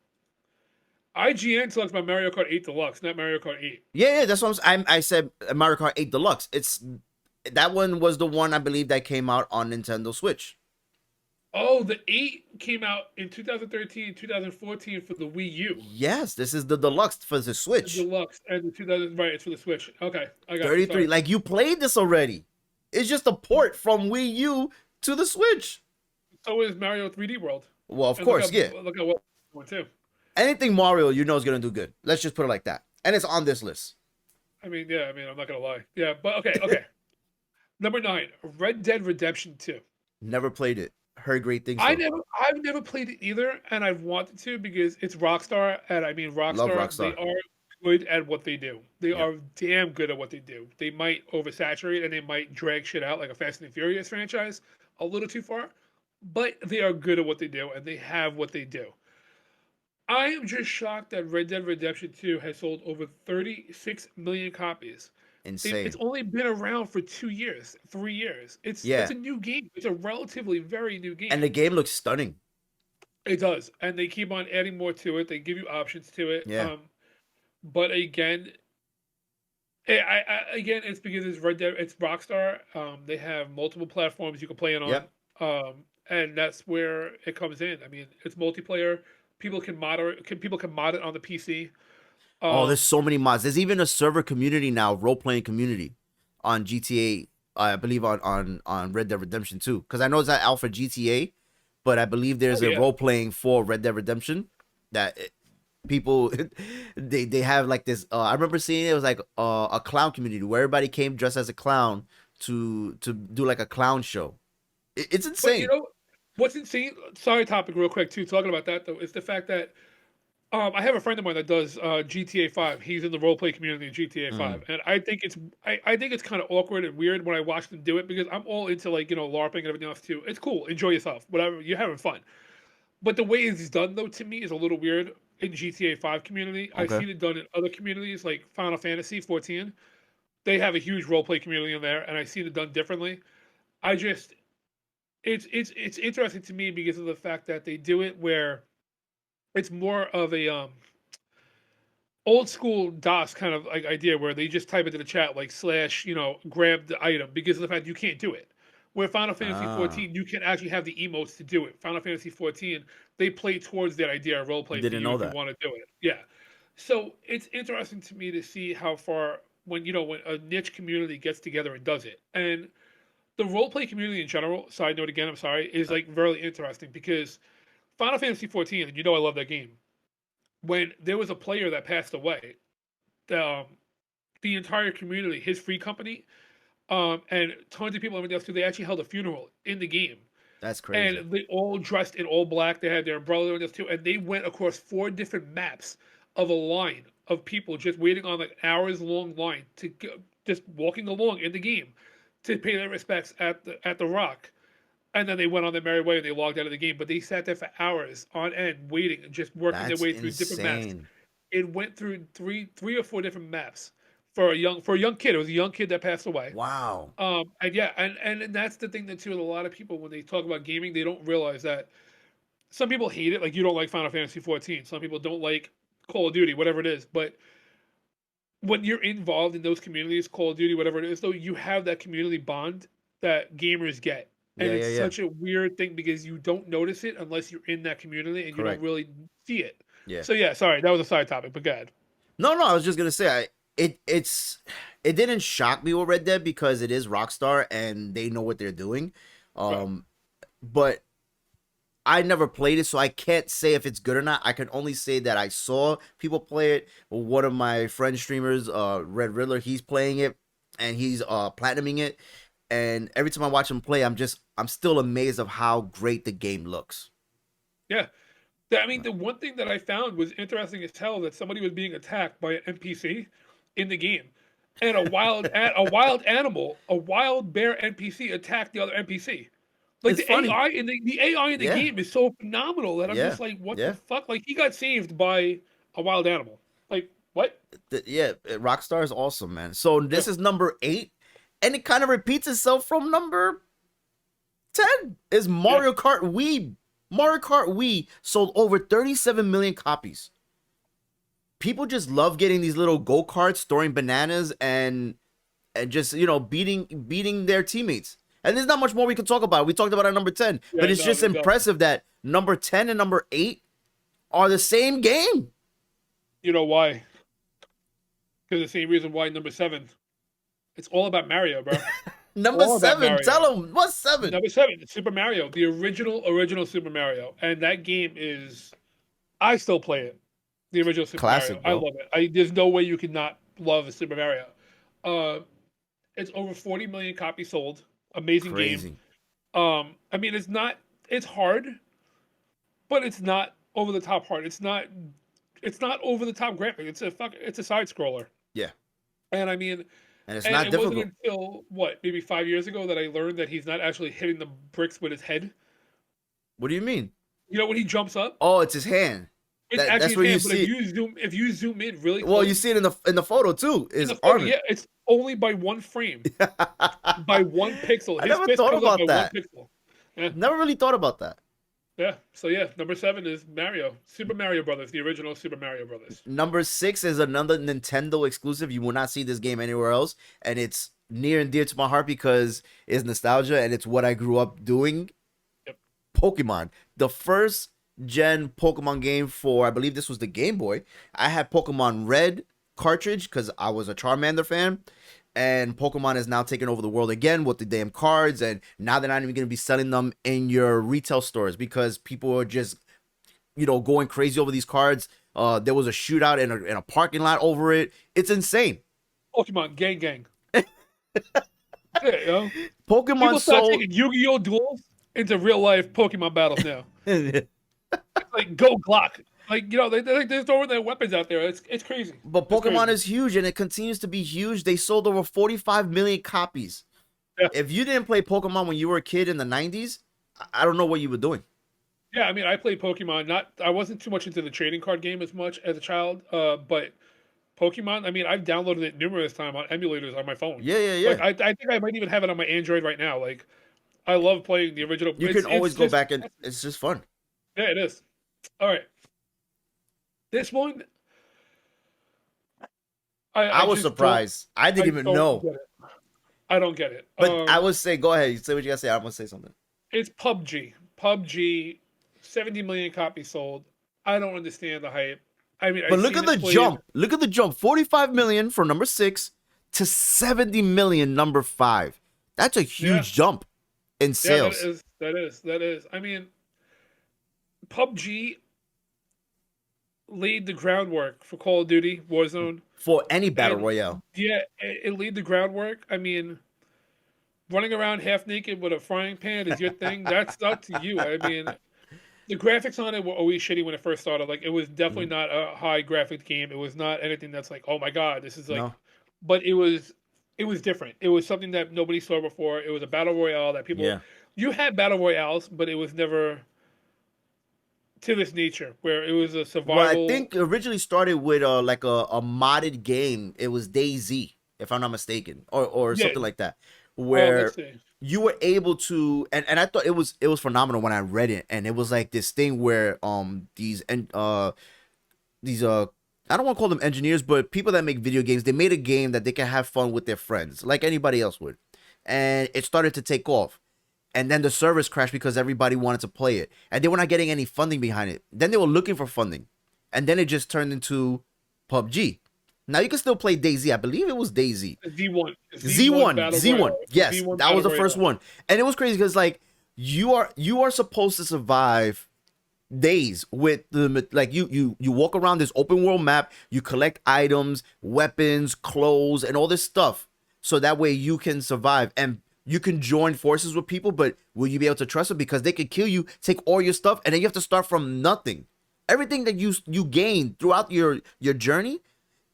IGN talks about Mario Kart 8 Deluxe, not Mario Kart 8. Yeah, that's what I said Mario Kart 8 Deluxe. It's that one was the one I believe that came out on Nintendo Switch. Oh, the 8 came out in 2013, 2014 for the Wii U. Yes, this is the deluxe for the The Switch. Deluxe and the 2000, right, it's for the Switch. Okay, I got you. 33. Sorry. Like you played this already. It's just a port from Wii U to the Switch. So is Mario 3D World. Well, of And look course, at yeah. look at what one too. Anything Mario, you know is gonna do good. Let's just put it like that. And it's on this list. I mean, yeah, I mean, I'm not gonna lie. Yeah, but okay. Number 9, Red Dead Redemption 2. Never played it. Heard great things though. I've never played it either, and I've wanted to because it's Rockstar, and I mean Love Rockstar, they Rockstar. are good at what they do. They Yep. are damn good at what they do. They might oversaturate and they might drag shit out like a Fast and Furious franchise a little too far, but they are good at what they do and they have what they do. I am just shocked that Red Dead Redemption 2 has sold over 36 million copies. It's Insane. only been around for 2 years, 3 years. It's Yeah. a new game. It's a relatively very new And game. the game looks stunning. It does, and they keep on adding more to it. They give you options to it. Yeah. But again, again, it's because it's Red Dead. It's Rockstar. They have multiple platforms you can play it on. Yep. And that's where it comes in. I mean, it's multiplayer. People can mod it on the PC. Oh, there's Um, so many mods. There's even a server community now, role playing community on GTA. I believe on Red Dead Redemption 2. Because I know it's not out for GTA, but I believe oh there's a yeah. role playing for Red Dead Redemption that people they have like this. I remember seeing it was like a clown community where everybody came dressed as a clown to do like a clown show. It's But you insane. know what's insane? Sorry, topic real quick too. Talking about that though is the fact that I have a friend of mine that does GTA 5. He's in the role play community in GTA Mm, 5, and I think it's kind of awkward and weird when I watch them do it because I'm all into like LARPing and everything else too. It's cool, enjoy yourself, whatever you're having fun. But the way it's done though to me is a little weird in GTA 5 community. I've okay. seen it done in other communities like Final Fantasy 14. They have a huge role play community in there, and I've seen it done differently. I just it's interesting to me because of the fact that they do it where It's more of a old school DOS kind of like idea where they just type into the chat like slash, grab the item because of the fact you can't do it. Where Final Fantasy Ah, 14, you can actually have the emotes to do it. Final Fantasy 14, they play towards that idea of role play for didn't you know if you that. want to do it. Yeah. So it's interesting to me to see how far when a niche community gets together and does it. And the role play community in general, side note again, I'm sorry, is like very interesting because Final Fantasy 14, and I love that game. When there was a player that passed away, um, the entire community, his free company, and tons of people, everything else too, they actually held a funeral in the game. That's crazy. And they all dressed in all black. They had their umbrella and this too, and they went across 4 different maps of a line of people just waiting on like hours long line to just walking along in the game to pay their respects at the Rock. And then they went on their merry way and they logged out of the game. But they sat there for hours on end, waiting and just working their That's way through different maps. insane. It went through three or four different maps for a young kid. It was a young kid that passed away. Wow. And yeah, and that's the thing that too. A lot of people when they talk about gaming, they don't realize that some people hate it. Like you don't like Final Fantasy 14. Some people don't like Call of Duty, whatever it is. But when you're involved in those communities, Call of Duty, whatever it is, though, you have that community bond that gamers get. And Yeah, it's yeah, yeah. such a weird thing because you don't notice it unless you're in that community and you don't Correct. really see it. Yeah. So yeah, sorry, that was a side topic, but go ahead. No, no, I was just gonna say it didn't shock me with Red Dead because it is Rockstar and they know what they're doing. Right. Um, but I never played it, so I can't say if it's good or not. I can only say that I saw people play it. One of my friend streamers, Red Riddler, he's playing it and he's platinuming it. And every time I watch him play, I'm still amazed of how great the game looks. Yeah. I mean, the one thing that I found was interesting as hell that somebody was being attacked by an NPC in the game, and a wild animal, a wild bear NPC attacked the other NPC. Like It's funny. the AI in the Yeah, game is so phenomenal that I'm yeah, just like, what the yeah. fuck? Like he got saved by a wild animal. Like what? Yeah, Rockstar is awesome, man. So Yeah, this is number 8, and it kind of repeats itself from number 10. Is yeah. Mario Kart Wii. Mario Kart Wii sold over 37 million copies. People just love getting these little go-karts, throwing bananas, and just beating their teammates. And there's not much more we can talk about. We talked about it at number 10, Yeah, but it's no, just no. impressive that number 10 and number 8 are the same game. You know why? Because the same reason why number 7. It's all about Mario, bro. Number All about 7, Mario. tell them what's 7. Number 7, Super Mario, the original Super Mario, and that game is. I still play it. The original Super Mario. Classic, I bro. love it. There's no way you could not love a Super Mario. Uh, it's over 40 million copies sold. Amazing game. Crazy. I mean, it's not. It's hard, but it's not over the top hard. It's not. It's not over the top graphic. It's a side scroller. Yeah. And I mean, And it's and not it wasn't difficult. until what maybe 5 years ago that I learned that he's not actually hitting the bricks with his head. What do you mean? When he jumps up, Oh, it's his hand. it's actually That's his where you hand. But see it. if you zoom in really Well, you close see it in the photo too. in His the photo, arm. yeah, it's only by one frame, by one pixel. I His never fist thought comes up by about one that. pixel. Yeah, Never really thought about that. yeah. So yeah, number 7 is Mario, Super Mario Brothers, the original Super Mario Brothers. Number 6 is another Nintendo exclusive. You will not see this game anywhere else, and it's near and dear to my heart because it's nostalgia and it's what I grew up doing. Yep. Pokemon, the first gen Pokemon game for, I believe this was the Game Boy. I had Pokemon Red cartridge because I was a Charmander fan, and Pokemon is now taking over the world again with the damn cards, and now they're not even going to be selling them in your retail stores because people are just going crazy over these cards. There was a shootout in a parking lot over it. It's insane. Pokemon gang gang. Yeah, Pokemon people start sold. taking Yu-Gi-Oh duels into real life Pokemon battles now. It's like go Glock. Like they're throwing their weapons out there. It's crazy. But It's Pokemon crazy. is huge and it continues to be huge. They sold over 45 million copies. Yeah. If you didn't play Pokemon when you were a kid in the 90s, I don't know what you were doing. Yeah, I mean, I played Pokemon. I wasn't too much into the trading card game as much as a child, but Pokemon. I mean, I've downloaded it numerous times on emulators on my phone. Yeah, yeah, yeah. Like, I think I might even have it on my Android right now. Like, I love playing the original. You It's can always it's go just back and it's just fun. yeah, it is. All right, This one, I I was just don't surprised. I didn't I even don't know. get it. I don't get it. But I would say, go ahead. You say what you gotta say. I'm gonna say something. It's PUBG. PUBG, 70 million copies sold. I don't understand the hype. I mean, But I've look seen at it the played. jump. Look at the jump. 45 million from number 6 to 70 million number 5. That's a Yeah, huge jump in yeah, that sales is that is that is. I mean, PUBG laid the groundwork for Call of Duty Warzone, for any battle and royale. yeah, it laid the groundwork. I mean, running around half naked with a frying pan is your thing. That's up to you. I mean, the graphics on it were always shitty when it first started. Like, it was definitely Mhm. not a high graphic game. It was not anything that's like, oh my god, this is like. No. But it was different. It was something that nobody saw before. It was a battle royale that people. Yeah. You had battle royales, but it was never to this nature where it was a Well, I survival. think originally started with like a modded game. It was DayZ, if I'm not mistaken, or Yeah. something like that, Let's where see. you were able to, and I thought it was phenomenal when I read it, and it was like this thing where these I don't want to call them engineers, but people that make video games, they made a game that they can have fun with their friends, like anybody else would, and it started to take off. And then the servers crashed because everybody wanted to play it, and they were not getting any funding behind it. Then they were looking for funding, and then it just turned into PUBG. Now you can still play DayZ. I believe it was DayZ. Z1. Z1 Z1, Battle Z1. Royale. Yes, Z1 that was Battle the first Royale. one, and it was crazy because like you are supposed to survive days with the like you walk around this open world map, you collect items, weapons, clothes, and all this stuff, so that way you can survive and you can join forces with people. But will you be able to trust them? Because they could kill you, take all your stuff, and then you have to start from nothing. Everything that you gain throughout your journey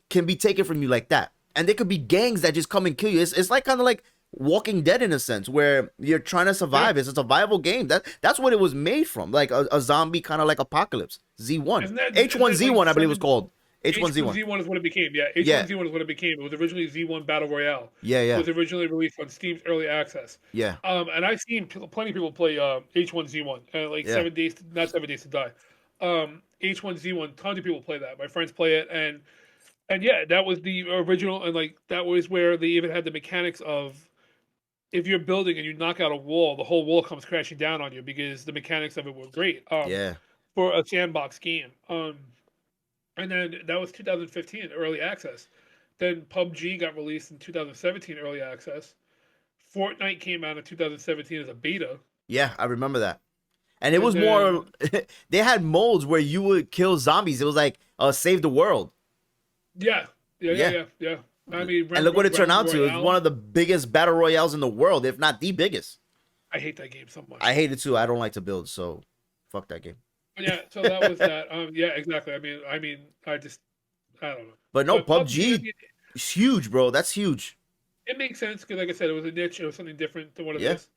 can be taken from you like that. And there could be gangs that just come and kill you. It's like kind of like Walking Dead in a sense, where you're trying to Yeah. survive. It's a survival game. That's what it was made from, like a zombie kind of like apocalypse. Z1, Isn't that like H1Z1, I believe it was seven? called H1Z1. H1Z1 is what it became. Yeah, Yeah, H1Z1 is what it became. It was originally Z1 Battle Royale. yeah, It yeah, was originally released on Steam's early access. yeah, And I've seen plenty of people play H1Z1 and like yeah. 7 days, not 7 days to die. H1Z1, tons of people play that. My friends play it, and yeah, that was the original, and like that was where they even had the mechanics of if you're building and you knock out a wall, the whole wall comes crashing down on you because the mechanics of it were great. Yeah. For a sandbox game. And then that was 2015 early access. Then PUBG got released in 2017 early access. Fortnite came out in 2017 as a beta, Yeah, I remember that. And it and was more then they had modes where you would kill zombies. It was like save the world. yeah, yeah, yeah, Yeah. yeah, yeah. I mean, And look what it turned Realm out to. It was one Royale. of the biggest battle royales in the world, if not the biggest. I hate that game so I much. hate it too. I don't like to build, so fuck that game. But yeah, so that was that. Yeah, exactly. I just, I don't know. But no, But PUBG, I PUBG mean, is huge, bro. That's huge. it makes sense because, like I said, it was a niche. It was something different than what it Yeah. is.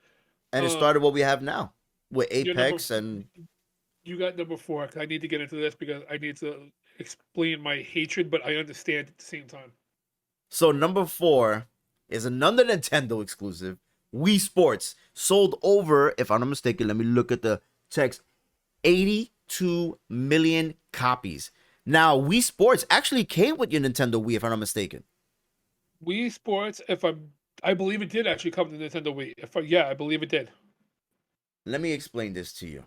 And it Um, started what we have now with your number, Apex and you got number four. 'Cause I need to get into this because I need to explain my hatred, but I understand at the same time. so number 4 is another Nintendo exclusive, Wii Sports, sold over, if I'm not mistaken, let me look at the text, 82 million copies. Now, Wii Sports actually came with your Nintendo Wii, if I'm not mistaken. Wii Sports, I believe it did actually come to Nintendo Wii. Yeah, I believe it did. Let me explain this to you.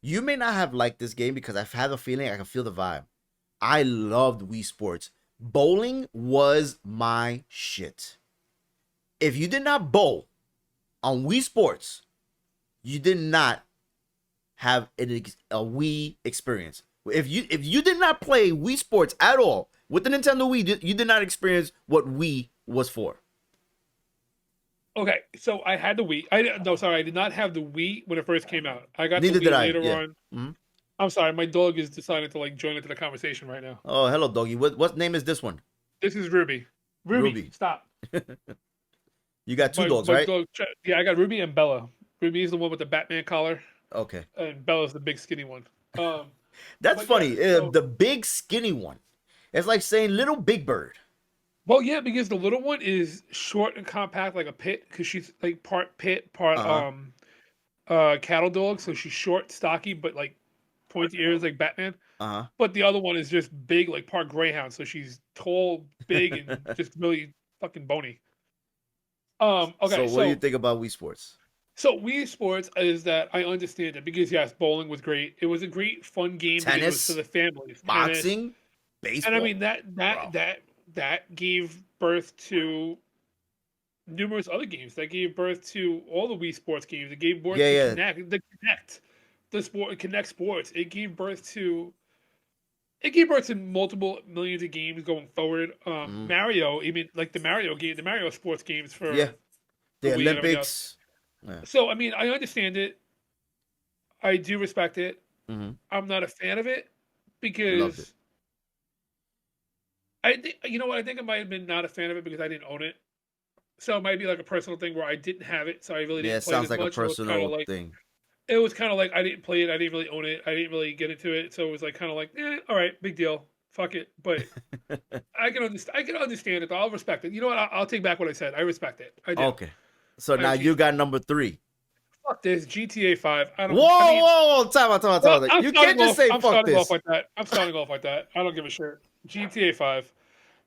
You may not have liked this game because I've had a feeling I can feel the vibe. I loved Wii Sports. Bowling was my shit. If you did not bowl on Wii Sports, you did not have a Wii experience. If you did not play Wii Sports at all with the Nintendo Wii, you did not experience what Wii was for. Okay, so I had the Wii. No, sorry, I did not have the Wii when it first came out. I got the Neither did Wii I. later Yeah. on. Mhm. I'm sorry, my dog is deciding to like join into the conversation right now. Oh, hello, doggy. What name is this one? This is Ruby. Ruby, Ruby. stop. You got two dogs, My right? dog. Yeah, I got Ruby and Bella. Ruby is the one with the Batman collar, Okay. and Bella's the big skinny one. Um, That's but yeah, funny. so The big skinny one. It's like saying little big bird. well, yeah, because the little one is short and compact like a pit, because she's like part pit, part Uh-huh. cattle dog, so she's short, stocky, but like pointy ears like Batman. Uh-huh. but the other one is just big, like Park Greyhound. So she's tall, big, and just really fucking bony. Okay, So what do you so think about Wii Sports? Wii Sports is that I understand it because yes, bowling was great. It was a great fun game because it was for Tennis, the families. Tennis, boxing, and I baseball, mean bro. that gave birth to numerous other games. That gave birth to all the Wii Sports games. It gave birth Yeah, to yeah. the sport, Connect Sports. It gave birth to multiple millions of games going forward. Mm, Mario, I mean, like the Mario sports games yeah. for the The Wii and everything else. Olympics. Yeah. So, I mean, I understand it. I do respect it. Mm-hmm. I'm not a fan of it Loved it. because you know what? I think I might have been not a fan of it because I didn't own it. So it might be like a personal thing where I didn't have it, so I really Yeah, didn't it play it sounds as like a much. personal thing. It was kind of like I didn't play it. I didn't really own it. I didn't really get into it. So it was like kind of like, all right, big deal. Fuck it. But I can understand. I can understand it. Though. I'll respect it. You know what? I'll take back what I said. I respect it. I do. Okay. So I now you appreciate got it. number 3. Fuck this GTA 5. I Whoa, don't. I mean, whoa, whoa. Time out, time out, well, time out. I'm You starting can't just off. say I'm fuck starting off this. like that. I'm starting off like that. I don't give a shit. GTA 5.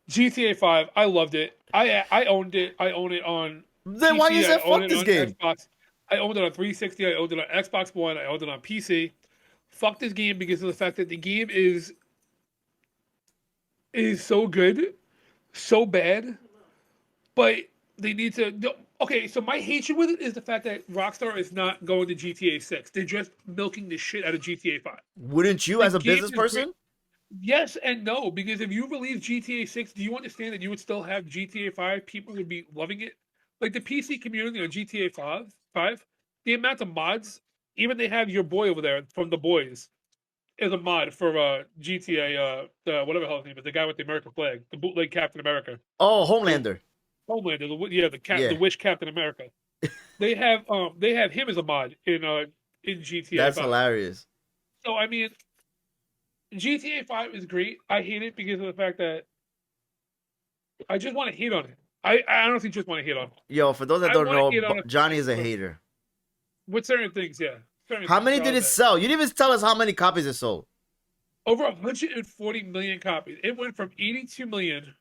GTA 5. I loved it. I owned it. I own it on Then why you PC. I say own fuck it this on game? Xbox. I owned it on 360. I owned it on Xbox One. I owned it on PC. Fuck this game because of the fact that the game is so good, so bad, but they need to. Okay, so my hatred with it is the fact that Rockstar is not going to GTA 6. They're just milking the shit out of GTA 5. Wouldn't you The as a game business is great. person? Yes and no, because if you release GTA 6, do you understand that you would still have GTA 5? People would be loving it. Like the PC community on GTA 5, the amount of mods, even they have your boy over there from The Boys is a mod for GTA, whatever the hell his name is, the guy with the American flag, the bootleg Captain America. Oh, The Homelander. Homelander, yeah, the Yeah, Wish Captain America. They have him as a mod in GTA that's 5. hilarious. So I mean, GTA 5 is great. I hate it because of the fact that I just want to hate on it. I honestly just want to hate on it. Yo, for those that I don't want to know, hate on it Johnny is a hater. with certain things, yeah. Certain How things many are did all it that. sell? You didn't even tell us how many copies it sold. Over 140 million copies. It went from 82 million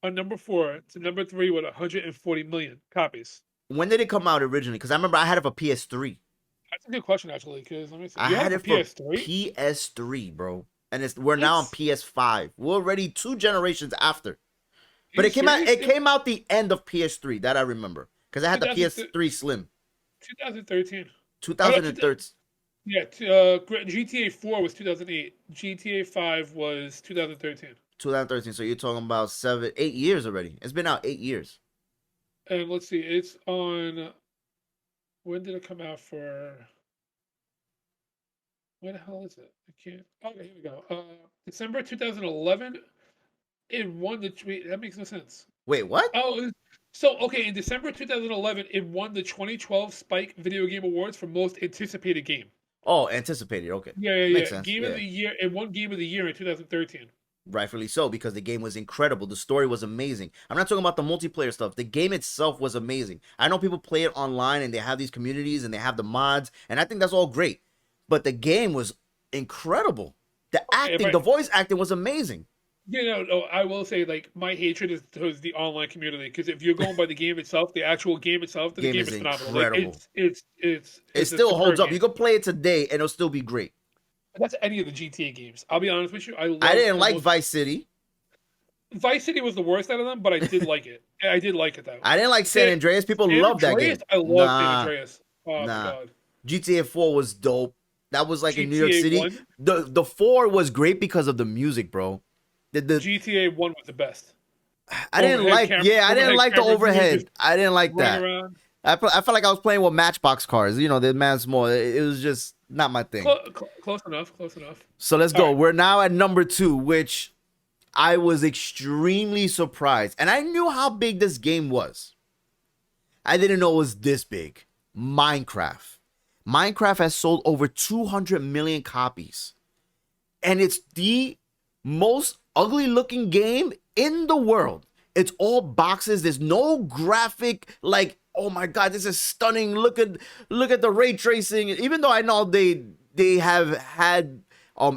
on number 4 to number 3 with 140 million copies. When did it come out originally? Because I remember I had it for PS3. That's a good question, actually. Because let me see. I You had had it it for for PS3. PS3, bro. And we're now on It's PS5. We're already 2 generations after. Are But you it came out. serious? It came out the end of PS3. That I remember because I had the 2000, PS3 Slim. 2013. Oh no, 2013. yeah. GTA 4 was 2008. GTA 5 was 2013. 2013. So you're talking about 7, 8 years already. It's been out 8 years. And let's see, it's on. When did it come out for? When the hell is it? I can't. Okay, here we go. December 2011. It won the. Wait, that makes no sense. Wait, what? Oh, so okay. In December 2011, it won the 2012 Spike Video Game Awards for most anticipated game. Oh, anticipated. Okay, Yeah, yeah, makes yeah. sense. Game of Yeah, the year. It won Game of the Year in 2013. rightfully so because the game was incredible. The story was amazing. I'm not talking about the multiplayer stuff. The game itself was amazing. I know people play it online and they have these communities and they have the mods, and I think that's all great. But the game was incredible. The Okay, acting, the voice acting was amazing. no, I will say like my hatred is towards the online community because if you're going by the game itself, the actual game itself, the Game game is is phenomenal. Like incredible. it's It a still holds superb up. game. You could play it today and it'll still be great. That's any of the GTA games. I'll be honest with you. I I love didn't like almost Vice City. Vice City was the worst out of them, but I did like it. I did like it though. I didn't like San Andreas. People San love that Andreas, game. I love San Nah, Andreas. Oh my nah. god. GTA 4 was dope. That was like in New York GTA City. 1. The 4 was great because of the music, bro. The GTA 1 was the best. I didn't like I didn't like the overhead. I didn't like that. Around. I felt like I was playing with Matchbox cars. You know, the man small. It was just not my thing. Close enough. Close enough. So let's go. All right. We're now at number 2, which I was extremely surprised. And I knew how big this game was. I didn't know it was this big. Minecraft. Minecraft has sold over 200 million copies. And it's the most ugly looking game in the world. It's all boxes. There's no graphic like, oh my god, this is stunning. Look at the ray tracing. Even though I know they have had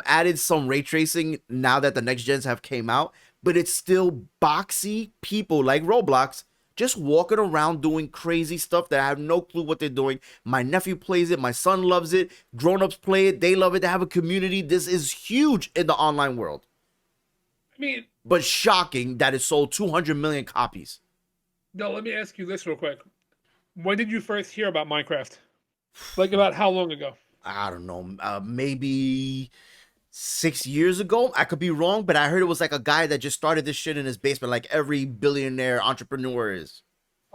added some ray tracing now that the next gens have came out, but it's still boxy people like Roblox just walking around doing crazy stuff that I have no clue what they're doing. My nephew plays it, my son loves it, grown-ups play it, they love it, they have a community. This is huge in the online world. I mean, but shocking that it sold 200 million copies. no, let me ask you this real quick. When did you first hear about Minecraft? Like, about how long ago? I don't know, maybe 6 years ago. I could be wrong, but I heard it was like a guy that just started this shit in his basement, like every billionaire entrepreneur is.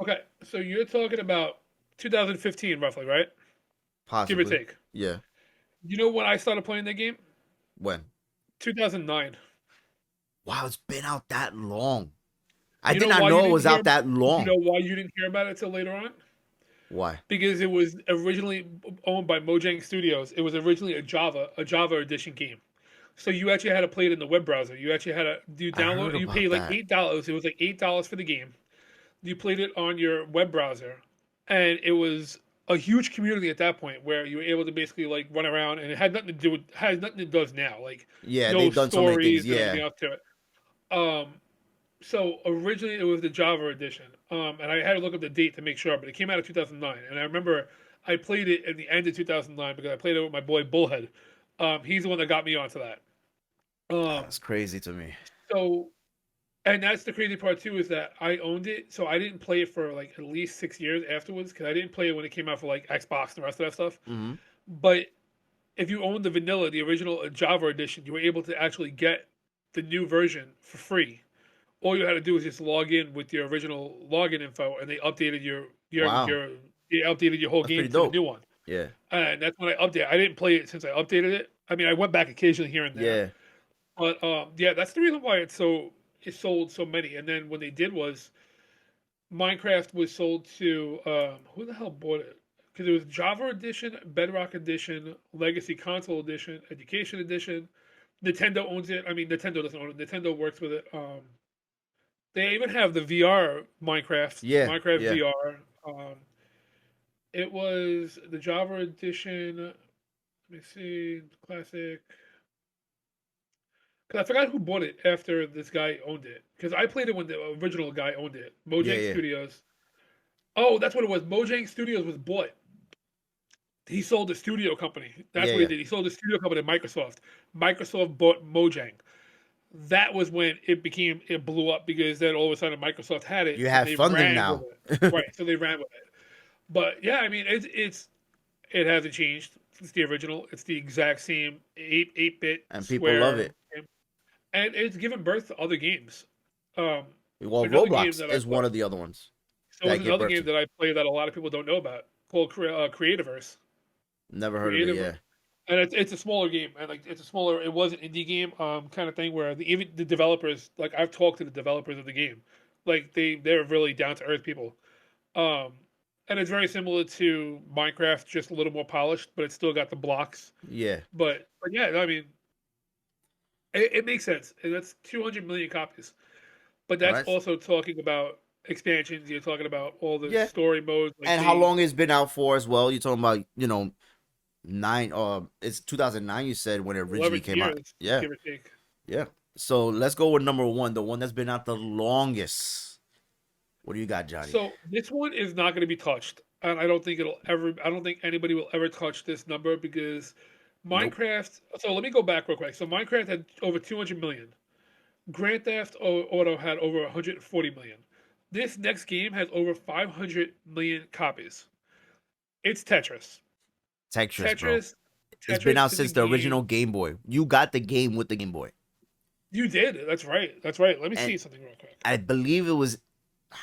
Okay, so you're talking about 2015, roughly, right? Give or Possibly. take. Yeah. You know when I started playing that game? When? 2009. Wow, it's been out that long. I You did know not why you know it didn't was hear? out that You long. know why you didn't hear about it till later on? Why? Because it was originally owned by Mojang Studios. It was originally a Java edition game. So you actually had to play it in the web browser. You actually had to I heard you about paid like that. $8. It was like $8 for the game. You played it on your web browser, and it was a huge community at that point where you were able to basically like run around, and it had nothing to do with had nothing it does now, like Yeah, no they've done so many things. stories and everything Yeah. else to it. Um, so originally it was the Java edition, and I had to look up the date to make sure, but it came out in 2009, and I remember I played it at the end of 2009 because I played it with my boy Bullhead. He's the one that got me onto that. Um, That's crazy to me. so and that's the crazy part too is that I owned it, so I didn't play it for like at least 6 years afterwards because I didn't play it when it came out for like Xbox and the rest of that stuff. Mm-hmm. But if you owned the vanilla, the original Java edition, you were able to actually get the new version for free. All you had to do was just log in with your original login info, and they updated Wow. they updated your whole That's pretty game to the dope. new one. Yeah. And that's when I updated. I didn't play it since I updated it. I mean, I went back occasionally here and there, Yeah. but yeah, that's the reason why it sold so many. And then when they did was Minecraft was sold to who the hell bought it? Because it was Java Edition, Bedrock Edition, Legacy Console Edition, Education Edition. Nintendo owns it. I mean, Nintendo doesn't own it. Nintendo works with it. They even have the VR Minecraft, Yeah. Minecraft Yeah. VR. Um, it was the Java Edition. Let me see, classic. Because I forgot who bought it after this guy owned it. Because I played it when the original guy owned it. Yeah. Mojang Yeah. Studios. Oh, that's what it was. Mojang Studios was bought. He sold the studio company. That's Yeah. what he Yeah. did. He sold the studio company to Microsoft. Microsoft bought Mojang. That was when it blew up because then all of a sudden Microsoft had it You and have they funding ran with now. it. Right. So they ran with it. But yeah, I mean it hasn't changed. It's the original. It's the exact same 8-bit And people love square it. game. And it's given birth to other games. Um, Well, another game Roblox that I is play. one of the other ones So that there's give another birth game to. that I play that a lot of people don't know about called Creativerse. Never heard of it. Creative, Yeah. and it's a smaller game, and like it's a smaller. It was an indie game, kind of thing where even the developers, like I've talked to the developers of the game, like they're really down to earth people. Um, and it's very similar to Minecraft, just a little more polished, but it's still got the blocks. Yeah. But yeah, I mean, it makes sense, and that's 200 million copies. But All that's right. also talking about expansions. You're talking about all the Yeah. story modes, like And how long it's been out for as well? You're talking about, nine it's 2009 you said when it originally 11 came out. years, Yeah. give or take. Yeah. So let's go with number one, the one that's been out the longest. What do you got, Johnny? So this one is not going to be touched, and I don't think it'll ever. I don't think anybody will ever touch this number because Nope. Minecraft. So let me go back real quick. So Minecraft had over 200 million. Grand Theft Auto had over 140 million. This next game has over 500 million copies. It's Tetris. Tetris, bro. Tetris. It's been Tetris out is a since the game. original Game Boy. You got the game with the Game Boy. You did. That's right. That's right. Let me And see something real quick. I believe it was,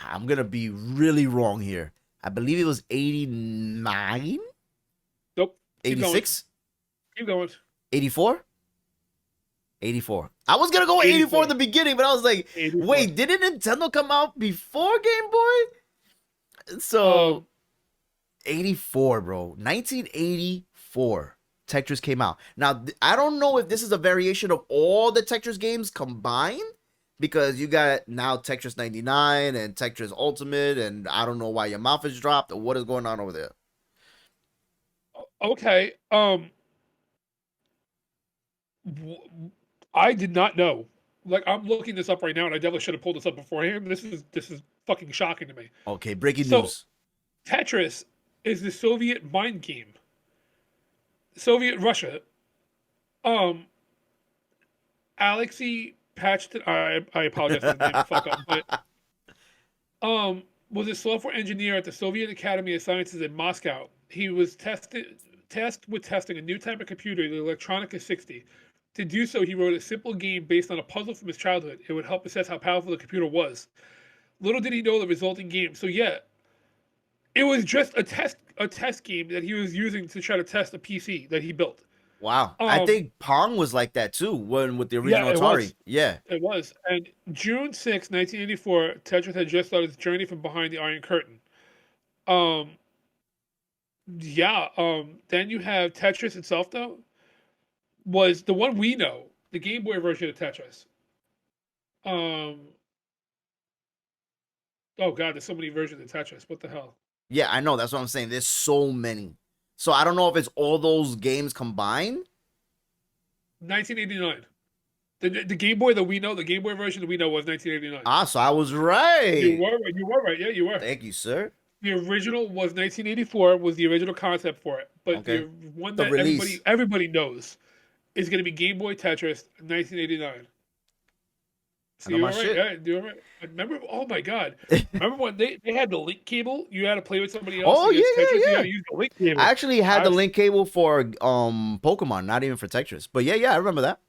I'm going to be really wrong here. I believe it was 89, Nope. Keep going. 86, Keep going. 84, 84. I was going to go with 84 in the beginning, but I was like, 84. wait, didn't Nintendo come out before Game Boy? So 84, bro. 1984. Tetris came out. Now, I don't know if this is a variation of all the Tetris games combined, because you got now Tetris 99 and Tetris Ultimate, and I don't know why your mouth is dropped or what is going on over there. Okay. I did not know. Like, I'm looking this up right now, and I definitely should have pulled this up beforehand. This is fucking shocking to me. Okay, breaking So news. Tetris is the Soviet mind game. Soviet Russia. Um, Alexei Pachtin. I apologize for the name fuck up, but um, was a software engineer at the Soviet Academy of Sciences in Moscow. He was tasked with testing a new type of computer, the Electronica 60. To do so, he wrote a simple game based on a puzzle from his childhood. It would help assess how powerful the computer was. Little did he know the resulting game. So yeah, it was just a test game that he was using to try to test a PC that he built. Wow. I Um, think Pong was like that too, when with the yeah, original it Atari. was. Yeah. It was. And June 6, 1984, Tetris had just started its journey from behind the Iron Curtain. Um, yeah, then you have Tetris itself, though, was the one we know, the Game Boy version of Tetris. Um, oh God, there's so many versions of Tetris. What the hell? Yeah, I know. That's what I'm saying. There's so many. So I don't know if it's all those games combined. 1989. The Game Boy that we know, the Game Boy version that we know was 1989. Ah, so I was You right. were right. You were right. Yeah, you were. Thank you, sir. The original was 1984. Was the original concept for it, but the Okay. one The that everybody release. everybody knows is going to be Game Boy Tetris 1989. I So know you my were right. shit. Yeah, you were right. I remember? Oh my God! Remember when they had the link cable? You had to play with somebody else Oh against yeah, Tetris. You yeah, had yeah. to use the link I cable. actually had the I link cable for Pokemon, not even for Tetris. But yeah, yeah, I remember that.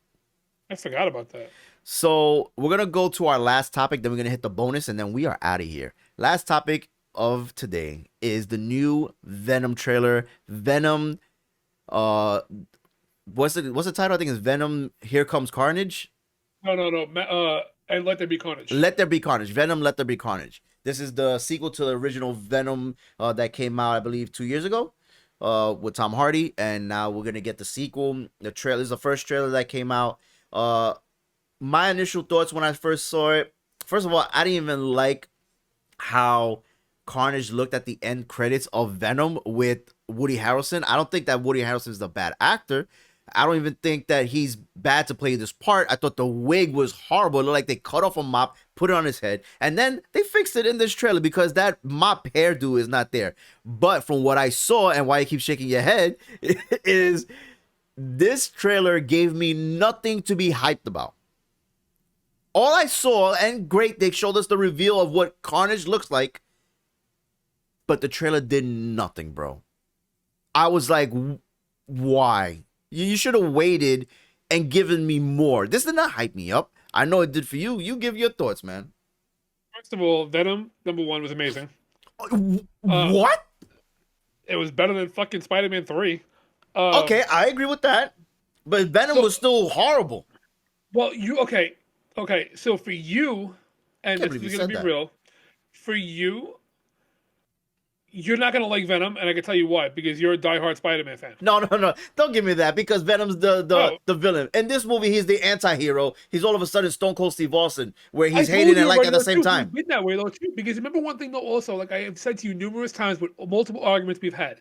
I forgot about that. So we're gonna go to our last topic, then we're gonna hit the bonus, and then we are out of here. Last topic of today is the new Venom trailer. Venom, uh, what's the title? I think it's Venom. Here Comes Carnage. No, no, no. And Let There Be Carnage. Let There Be Carnage. Venom. Let There Be Carnage. This is the sequel to the original Venom that came out, I believe, 2 years ago, with Tom Hardy, and now we're gonna get the sequel. The trailer is the first trailer that came out. Uh, my initial thoughts when I first saw it. First of all, I didn't even like how Carnage looked at the end credits of Venom with Woody Harrelson. I don't think that Woody Harrelson is a bad actor. I don't even think that he's bad to play this part. I thought the wig was horrible. It looked like they cut off a mop, put it on his head, and then they fixed it in this trailer because that mop hairdo is not there. But from what I saw and why you keep shaking your head is this trailer gave me nothing to be hyped about. All I saw, and great, they showed us the reveal of what Carnage looks like, but the trailer did nothing, bro. I was like, why? You should have waited and given me more. This did not hype me up. I know it did for you. You give your thoughts, man. First of all, Venom #1 was amazing. Uh, What? it was better than fucking Spider-Man 3. Okay, I agree with that. But Venom So, was still horrible. well, okay. So for you, I and can't this believe you is gonna said be that. real, for you, you're not gonna like Venom, and I can tell you why. Because you're a diehard Spider-Man fan. No, no, no. Don't give me that because Venom's the the Oh, the villain. In this movie, he's the anti-hero. He's all of a sudden Stone Cold Steve Austin, where I he's hated told and you like already at the though same too. He's time. been that way though too. Because remember one thing though, also like I have said to you numerous times with multiple arguments we've had.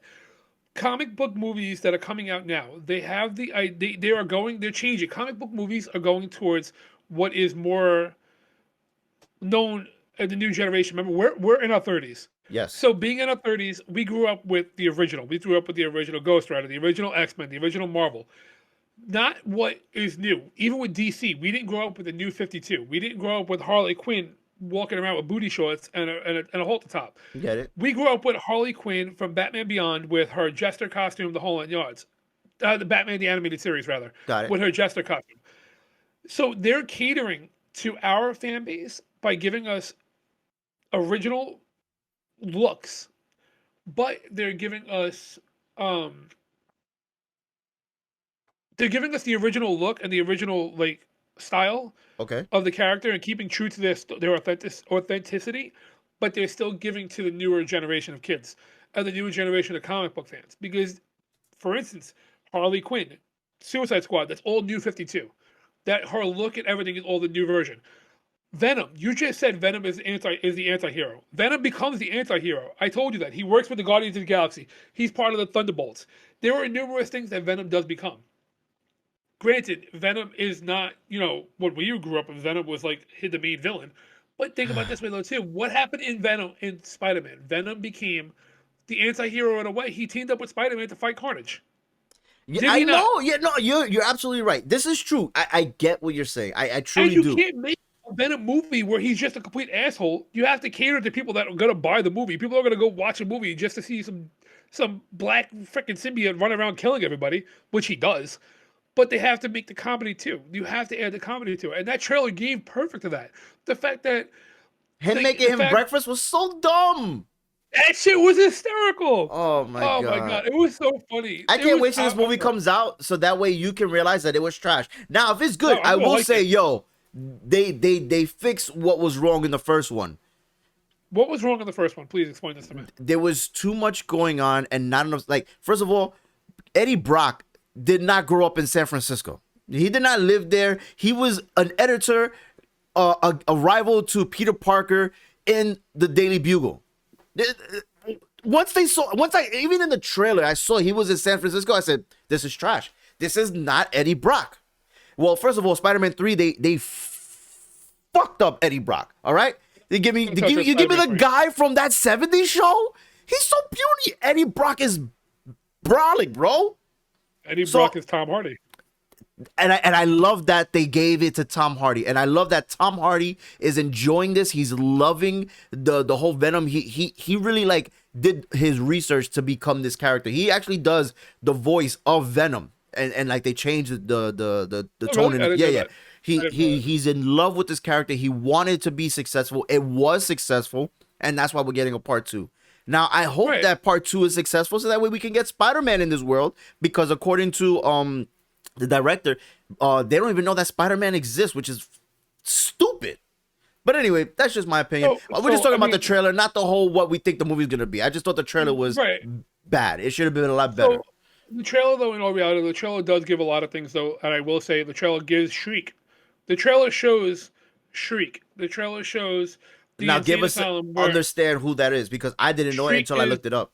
Comic book movies that are coming out now, they have they're changing. Comic book movies are going towards what is more known in the new generation. Remember, we're in our 30s. Yes. So being in our 30s, we grew up with the original. We grew up with the original Ghost Rider, the original X-Men, the original Marvel. Not what is new. Even with DC, we didn't grow up with the new 52. We didn't grow up with Harley Quinn walking around with booty shorts and a halter top. Get it? We grew up with Harley Quinn from Batman Beyond with her Jester costume, the whole nine yards. The Batman the animated series, rather, Got it. with her Jester costume. So they're catering to our fan base by giving us original looks, but um they're giving us the original look and the original like style Okay. of the character and keeping true to their authenticity, but they're still giving to the newer generation of kids and the newer generation of comic book fans. Because, for instance, Harley Quinn, Suicide Squad, that's all new 52. That her look and everything is all the new version. Venom, you just said Venom is the anti-hero. Venom becomes the anti-hero. I told you that. He works with the Guardians of the Galaxy. He's part of the Thunderbolts. There are numerous things that Venom does become. granted, Venom is not, when you grew up, Venom was like the main villain. But think about it this way though too. What happened in Venom in Spider-Man? Venom became the anti-hero in a way. He teamed up with Spider-Man to fight Carnage. Yeah, Did I he not? know. Yeah, no, you're absolutely right. This is true. I get what you're saying. I And truly you do. can't make a Venom movie where he's just a complete asshole. You have to cater to people that are gonna buy the movie. People are gonna go watch a movie just to see some black freaking symbiote run around killing everybody, which he does. But they have to make the comedy too. You have to add the comedy to it, and that trailer gave perfect to that. The fact that Him the making him fact breakfast was so dumb. that shit was hysterical. Oh my Oh my god. god, it was so funny. I It can't was. wait till this movie comes out so that way you can realize that it was trash. Now, if it's good, No, I'm I gonna will like say, it. yo, they fixed what was wrong in the first one. What was wrong in the first one? Please explain this to me. There was too much going on and not enough. Like, first of all, Eddie Brock did not grow up in San Francisco. He did not live there. He was an editor, a rival to Peter Parker in the Daily Bugle. Even in the trailer, I saw he was in San Francisco. I said, this is trash. This is not Eddie Brock. Well, first of all, Spider-Man 3, they fucked up Eddie Brock. All right, you give me the guy from that '70s show. He's so puny. Eddie Brock is brawling, bro. Eddie Brock is Tom Hardy. And I love that they gave it to Tom Hardy, and I love that Tom Hardy is enjoying this. He's loving the whole Venom. He really like did his research to become this character. He actually does the voice of Venom, and like they changed the tone. Really? Yeah. He's in love with this character. He wanted to be successful. It was successful, and that's why we're getting a part 2. Now I hope that part 2 is successful, so that way we can get Spider-Man in this world. Because according to the director, they don't even know that Spider-Man exists, which is stupid. But anyway, that's just my opinion. We're just talking about the trailer, not the whole what we think the movie's gonna be. I just thought the trailer was bad. It should have been a lot better. So, the trailer, though, in all reality, the trailer does give a lot of things, though, and I will say the trailer gives Shriek. The trailer shows Shriek. The trailer shows the now give us asylum understand who that is, because I didn't know it until I looked it up.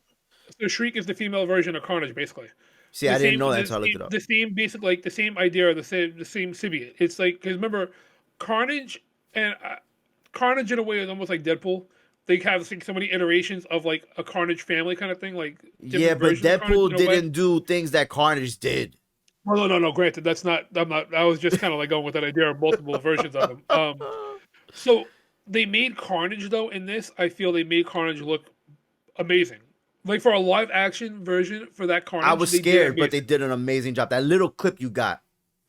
So Shriek is the female version of Carnage, basically. See, I didn't know that until I looked it up. The same, basically, like the same idea, the same symbiote. It's like, because remember, Carnage and Carnage in a way is almost like Deadpool. They have like so many iterations of like a Carnage family kind of thing, like yeah, but Deadpool didn't do things that Carnage did. Well, no. Granted, that's not. I'm not. I was just kind of like going with that idea of multiple versions of them. So they made Carnage though in this. I feel they made Carnage look amazing. Like for a live action version for that Carnage, I was scared, but they did an amazing job. That little clip you got.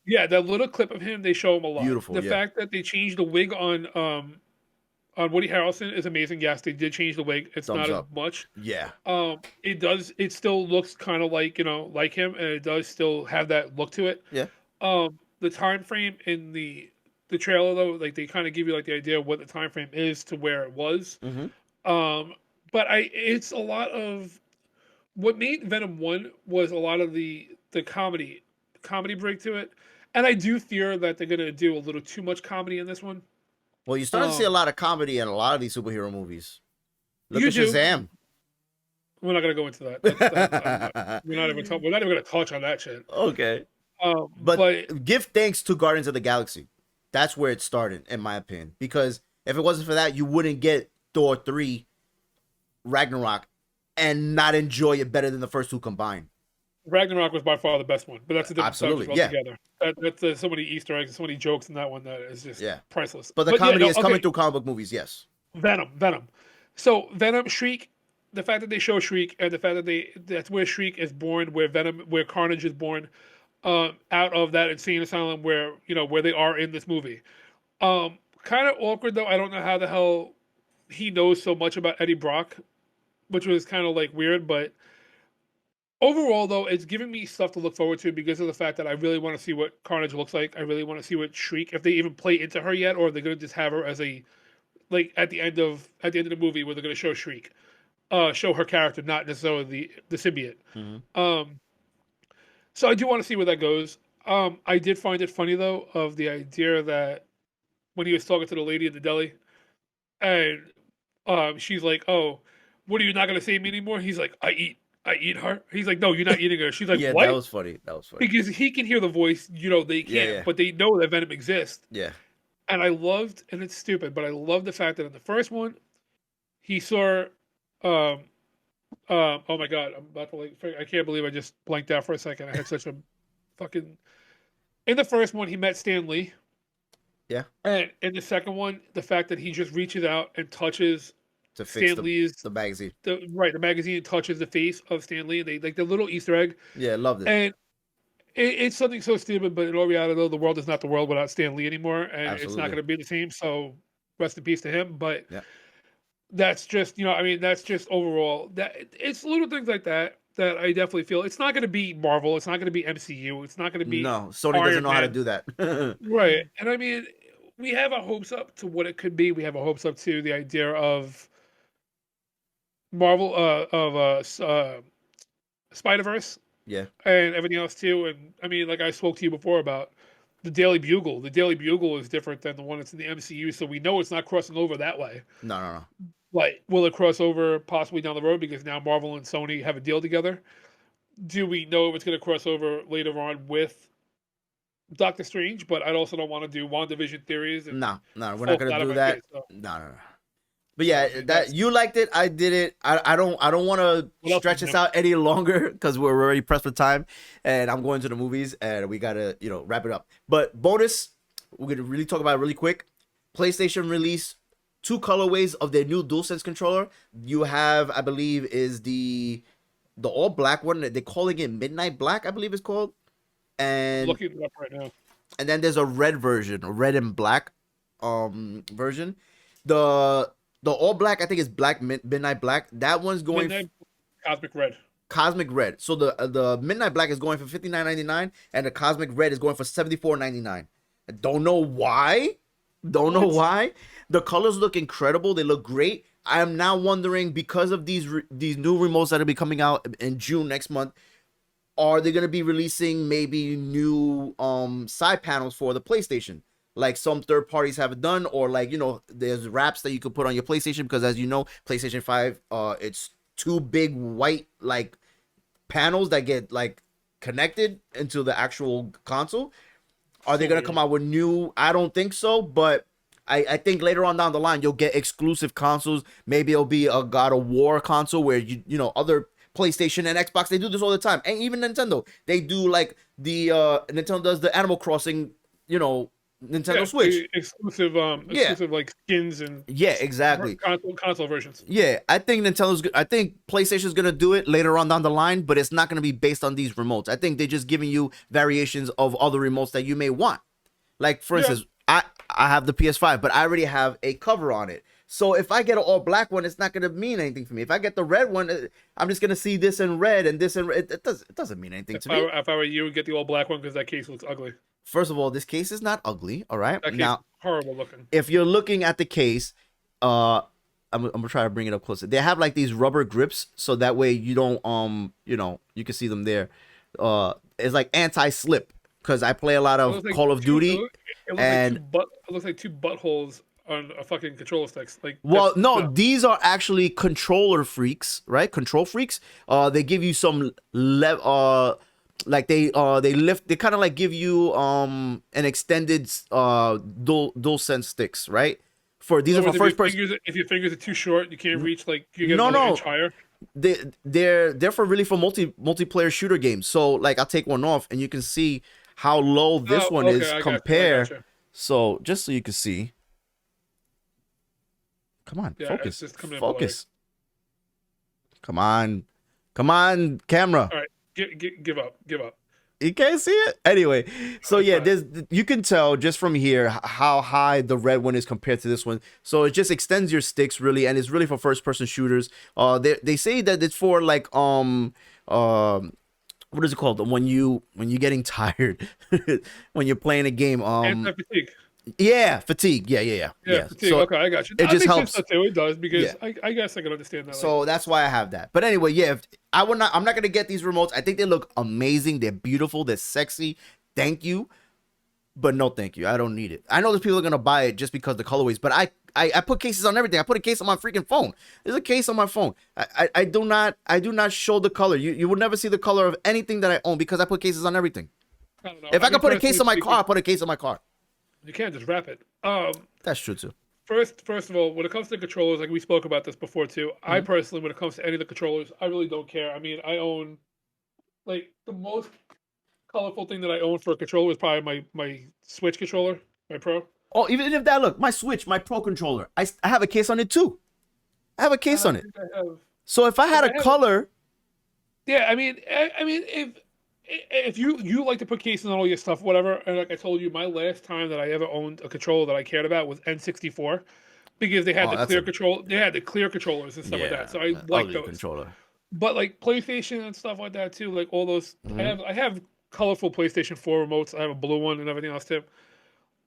Yeah, that little clip of him, they show him a lot. Beautiful. The fact that they changed the wig on Woody Harrelson is amazing. Yes, they did change the wig. It's not as much. Yeah. It does. It still looks kind of like like him, and it does still have that look to it. Yeah. The time frame in the trailer though, like they kind of give you like the idea of what the time frame is to where it was. Mm-hmm. But it's a lot of what made Venom 1 was a lot of the comedy break to it. And I do fear that they're gonna do a little too much comedy in this one. Well, you're starting to see a lot of comedy in a lot of these superhero movies. Look at Shazam. We're not gonna go into that. We're not even gonna touch on that shit. Okay. But give thanks to Guardians of the Galaxy. That's where it started, in my opinion. Because if it wasn't for that, you wouldn't get Thor 3 Ragnarok and not enjoy it better than the first two combined. Ragnarok was by far the best one, but that's a different absolutely together. That's so many Easter eggs, so many jokes in that one that is just priceless. But the comedy is coming through comic book movies, yes. Venom. So Venom, Shriek, the fact that they show Shriek and the fact that that's where Shriek is born, where Carnage is born, out of that insane asylum where they are in this movie. Kind of awkward though. I don't know how the hell he knows so much about Eddie Brock, which was kind of like weird, but overall, though, it's giving me stuff to look forward to because of the fact that I really want to see what Carnage looks like. I really want to see what Shriek, if they even play into her yet, or if they're going to just have her as a, like at the end of the movie where they're going to show Shriek, show her character, not necessarily the symbiote. Mm-hmm. So I do want to see where that goes. I did find it funny though of the idea that when he was talking to the lady at the deli, and she's like, "Oh, what are you not going to save me anymore?" He's like, "I eat. I eat her. He's like, no, you're not eating her. She's like, Yeah, that what? was funny. That was funny. Because he can hear the voice, they Yeah, can't, yeah, but they know that Venom exists. yeah. And I loved, and it's stupid, but I love the fact that in the first one, he saw, um, oh my god, I'm about to I can't believe I just blanked out for a second. I had such a fucking. In the first one, he met Stan Lee, Yeah. and in the second one, the fact that he just reaches out and touches To fix Stan Lee's the magazine. the magazine touches the face of Stan Lee, and they like the little Easter egg, Yeah, loved it. and it's something so stupid, but in all reality, though, the world is not the world without Stan Lee anymore, and it's not Absolutely. going to be the same. So, rest in peace to him. But Yeah. that's just, I mean, that's just overall that it's little things like that that I definitely feel it's not going to be Marvel, it's not going to be MCU, it's not going to be No, Sony doesn't Iron know how to Man, do that. right? And I mean, we have our hopes up to what it could be. We have our hopes up to the idea of Marvel, Spider Verse Yeah. and everything else too. And I mean, like I spoke to you before about the Daily Bugle. The Daily Bugle is different than the one that's in the MCU, so we know it's not crossing over that way. No, no, no. Like, will it cross over possibly down the road because now Marvel and Sony have a deal together? Do we know if it's going to cross over later on with Doctor Strange? But I also don't want to do WandaVision theories and No, no, we're not folk gonna out of do my that. face. So, No, no, no. But so, yeah, I mean, that that's you liked it. I did it. I don't want to what else stretch is this new. out any longer because we're already pressed for time, and I'm going to the movies, and we gotta wrap it up. But bonus, we're gonna really talk about it really quick. PlayStation released 2 colorways of their new DualSense controller. You have, I believe, is the all black one. They're calling it Midnight Black, I believe it's called, I'm and looking it up right now. then there's a red version, a red and black version. The the all black, I think, is Midnight Black. That one's going Midnight Cosmic Red. Cosmic Red. So the Midnight Black is going for $59.99, and the Cosmic Red is going for $74.99. I don't know why. Don't know What? why. The colors look incredible. They look great. I am now wondering, because of these new remotes that will be coming out in June next month, are they going to be releasing maybe new side panels for the PlayStation, like some third parties have done, or like there's wraps that you could put on your PlayStation, because as you know, PlayStation 5 it's two big white like panels that get like connected into the actual console. Are they So going to come weird. out with new? I don't think so, but I think later on down the line you'll get exclusive consoles. Maybe it'll be a God of War console where other PlayStation and Xbox, they do this all the time, and even Nintendo, they do like the Nintendo does the Animal Crossing, Yeah, Nintendo Switch. exclusive, Yeah, exclusive like skins and yeah, exactly. console versions. Yeah, I think I think PlayStation's gonna do it later on down the line, but it's not gonna be based on these remotes. I think they're just giving you variations of other remotes that you may want. Like for Yeah, instance, I have the PS5, but I already have a cover on it. So if I get an all black one, it's not gonna mean anything for me. If I get the red one, I'm just gonna see this in red and this in red. It doesn't mean anything to me. if I were you, get the all black one because that case looks ugly. First of all, this case is not ugly. All right. That case is Now, horrible looking. if you're looking at the case, uh, I'm gonna try to bring it up closer. They have like these rubber grips, so that way you don't you can see them there. It's like anti-slip, because I play a lot It of looks like Call of Duty. two And it looks like two buttholes on a fucking controller sticks. Like well, that's no, no. these are actually controller freaks, right? Control freaks. They give you some like they lift. They kind of like give you an extended dual sense sticks, right? For these In are other for words, first person. if your fingers are too short, you can't reach. Like you get No, another no, inch higher. they're for really for multiplayer shooter games. So like I'll take one off and you can see how low this Oh, one okay, is I got you. I compare. got you. So just so you can see. Come on, Yeah, it's focus. just coming in blurry. Focus. Come on. Come on, camera. All right, give up, give up. You can't see it anyway. So It's yeah, fine. you can tell just from here how high the red one is compared to this one. So it just extends your sticks really, and it's really for first person shooters. They say that it's for like what is it called when you're getting tired when you're playing a game Anti-fatigue. yeah, fatigue. Yeah. Fatigue. So Okay, I got you. it That just makes sense helps. though, too. It does because Yeah. I guess I can understand that. Like, So that's why I have that. But anyway, yeah, I'm not gonna get these remotes. I think they look amazing. They're beautiful. They're sexy. Thank you, but no, thank you. I don't need it. I know there's people are gonna buy it just because the colorways, but I put cases on everything. I put a case on my freaking phone. There's a case on my phone. I do not show the color. You will never see the color of anything that I own because I put cases on everything. I don't know. If I can put a case on my speaking, car, I put a case on my car. you can't just wrap it. That's true too. First of all, when it comes to controllers, like we spoke about this before too. I personally, when it comes to any of the controllers, I really don't care. I mean, I own like the most colorful thing that I own for a controller is probably my Switch controller, my Pro. Oh, even if that, look, my Switch, my Pro controller, I have a case on it too. I have a case And I on it. think I have. So if I had I a have. color, Yeah, I mean, if you like to put cases on all your stuff, whatever, and like I told you, my last time that I ever owned a controller that I cared about was N64, because they had oh, the that's clear a control, they had the clear controllers and stuff like that. yeah, So I like ugly those. controller. But like PlayStation and stuff like that too, like all those, Hmm. I have colorful PlayStation 4 remotes. I have a blue one and everything else too.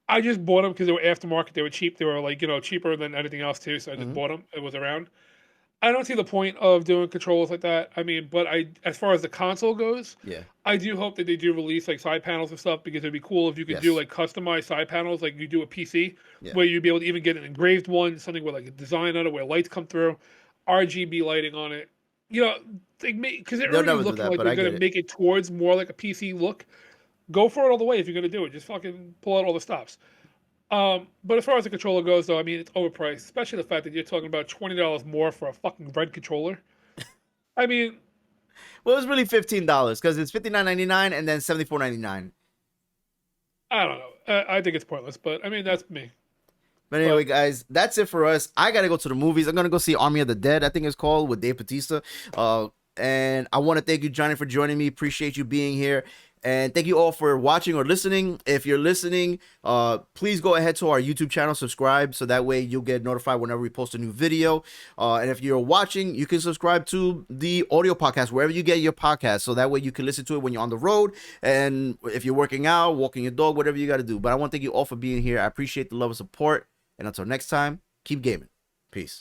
I just bought them because they were aftermarket. They were cheap. They were like cheaper than anything else too. So I just Hmm. bought them. It was around. I don't see the point of doing controls like that. I mean, but as far as the console goes, Yeah. I do hope that they do release like side panels and stuff, because it'd be cool if you could do Yes. like customized side panels like you do a PC, Yeah. where you'd be able to even get an engraved one, something with like a design on it where lights come through, RGB lighting on it. You know, because they're They'll already never do looking that, like but they're I get gonna it. make it towards more like a PC look. Go for it all the way if you're gonna do it. Just fucking pull out all the stops. But as far as the controller goes, though, I mean, it's overpriced, especially the fact that you're talking about $20 more for a fucking red controller. I mean, Well, it's really $15 because it's $59.99 and then $74.99. I don't know. I think it's pointless, but I mean, that's me. But anyway, But guys, that's it for us. I gotta go to the movies. I'm gonna go see Army of the Dead, I think it's called, with Dave Bautista. And I want to thank you, Johnny, for joining me. Appreciate you being here. And thank you all for watching or listening. If you're listening, please go ahead to our YouTube channel, subscribe, so that way you'll get notified whenever we post a new video. And if you're watching, you can subscribe to the audio podcast, wherever you get your podcast, so that way you can listen to it when you're on the road. And if you're working out, walking your dog, whatever you got to do. But I want to thank you all for being here. I appreciate the love and support. And until next time, keep gaming. Peace.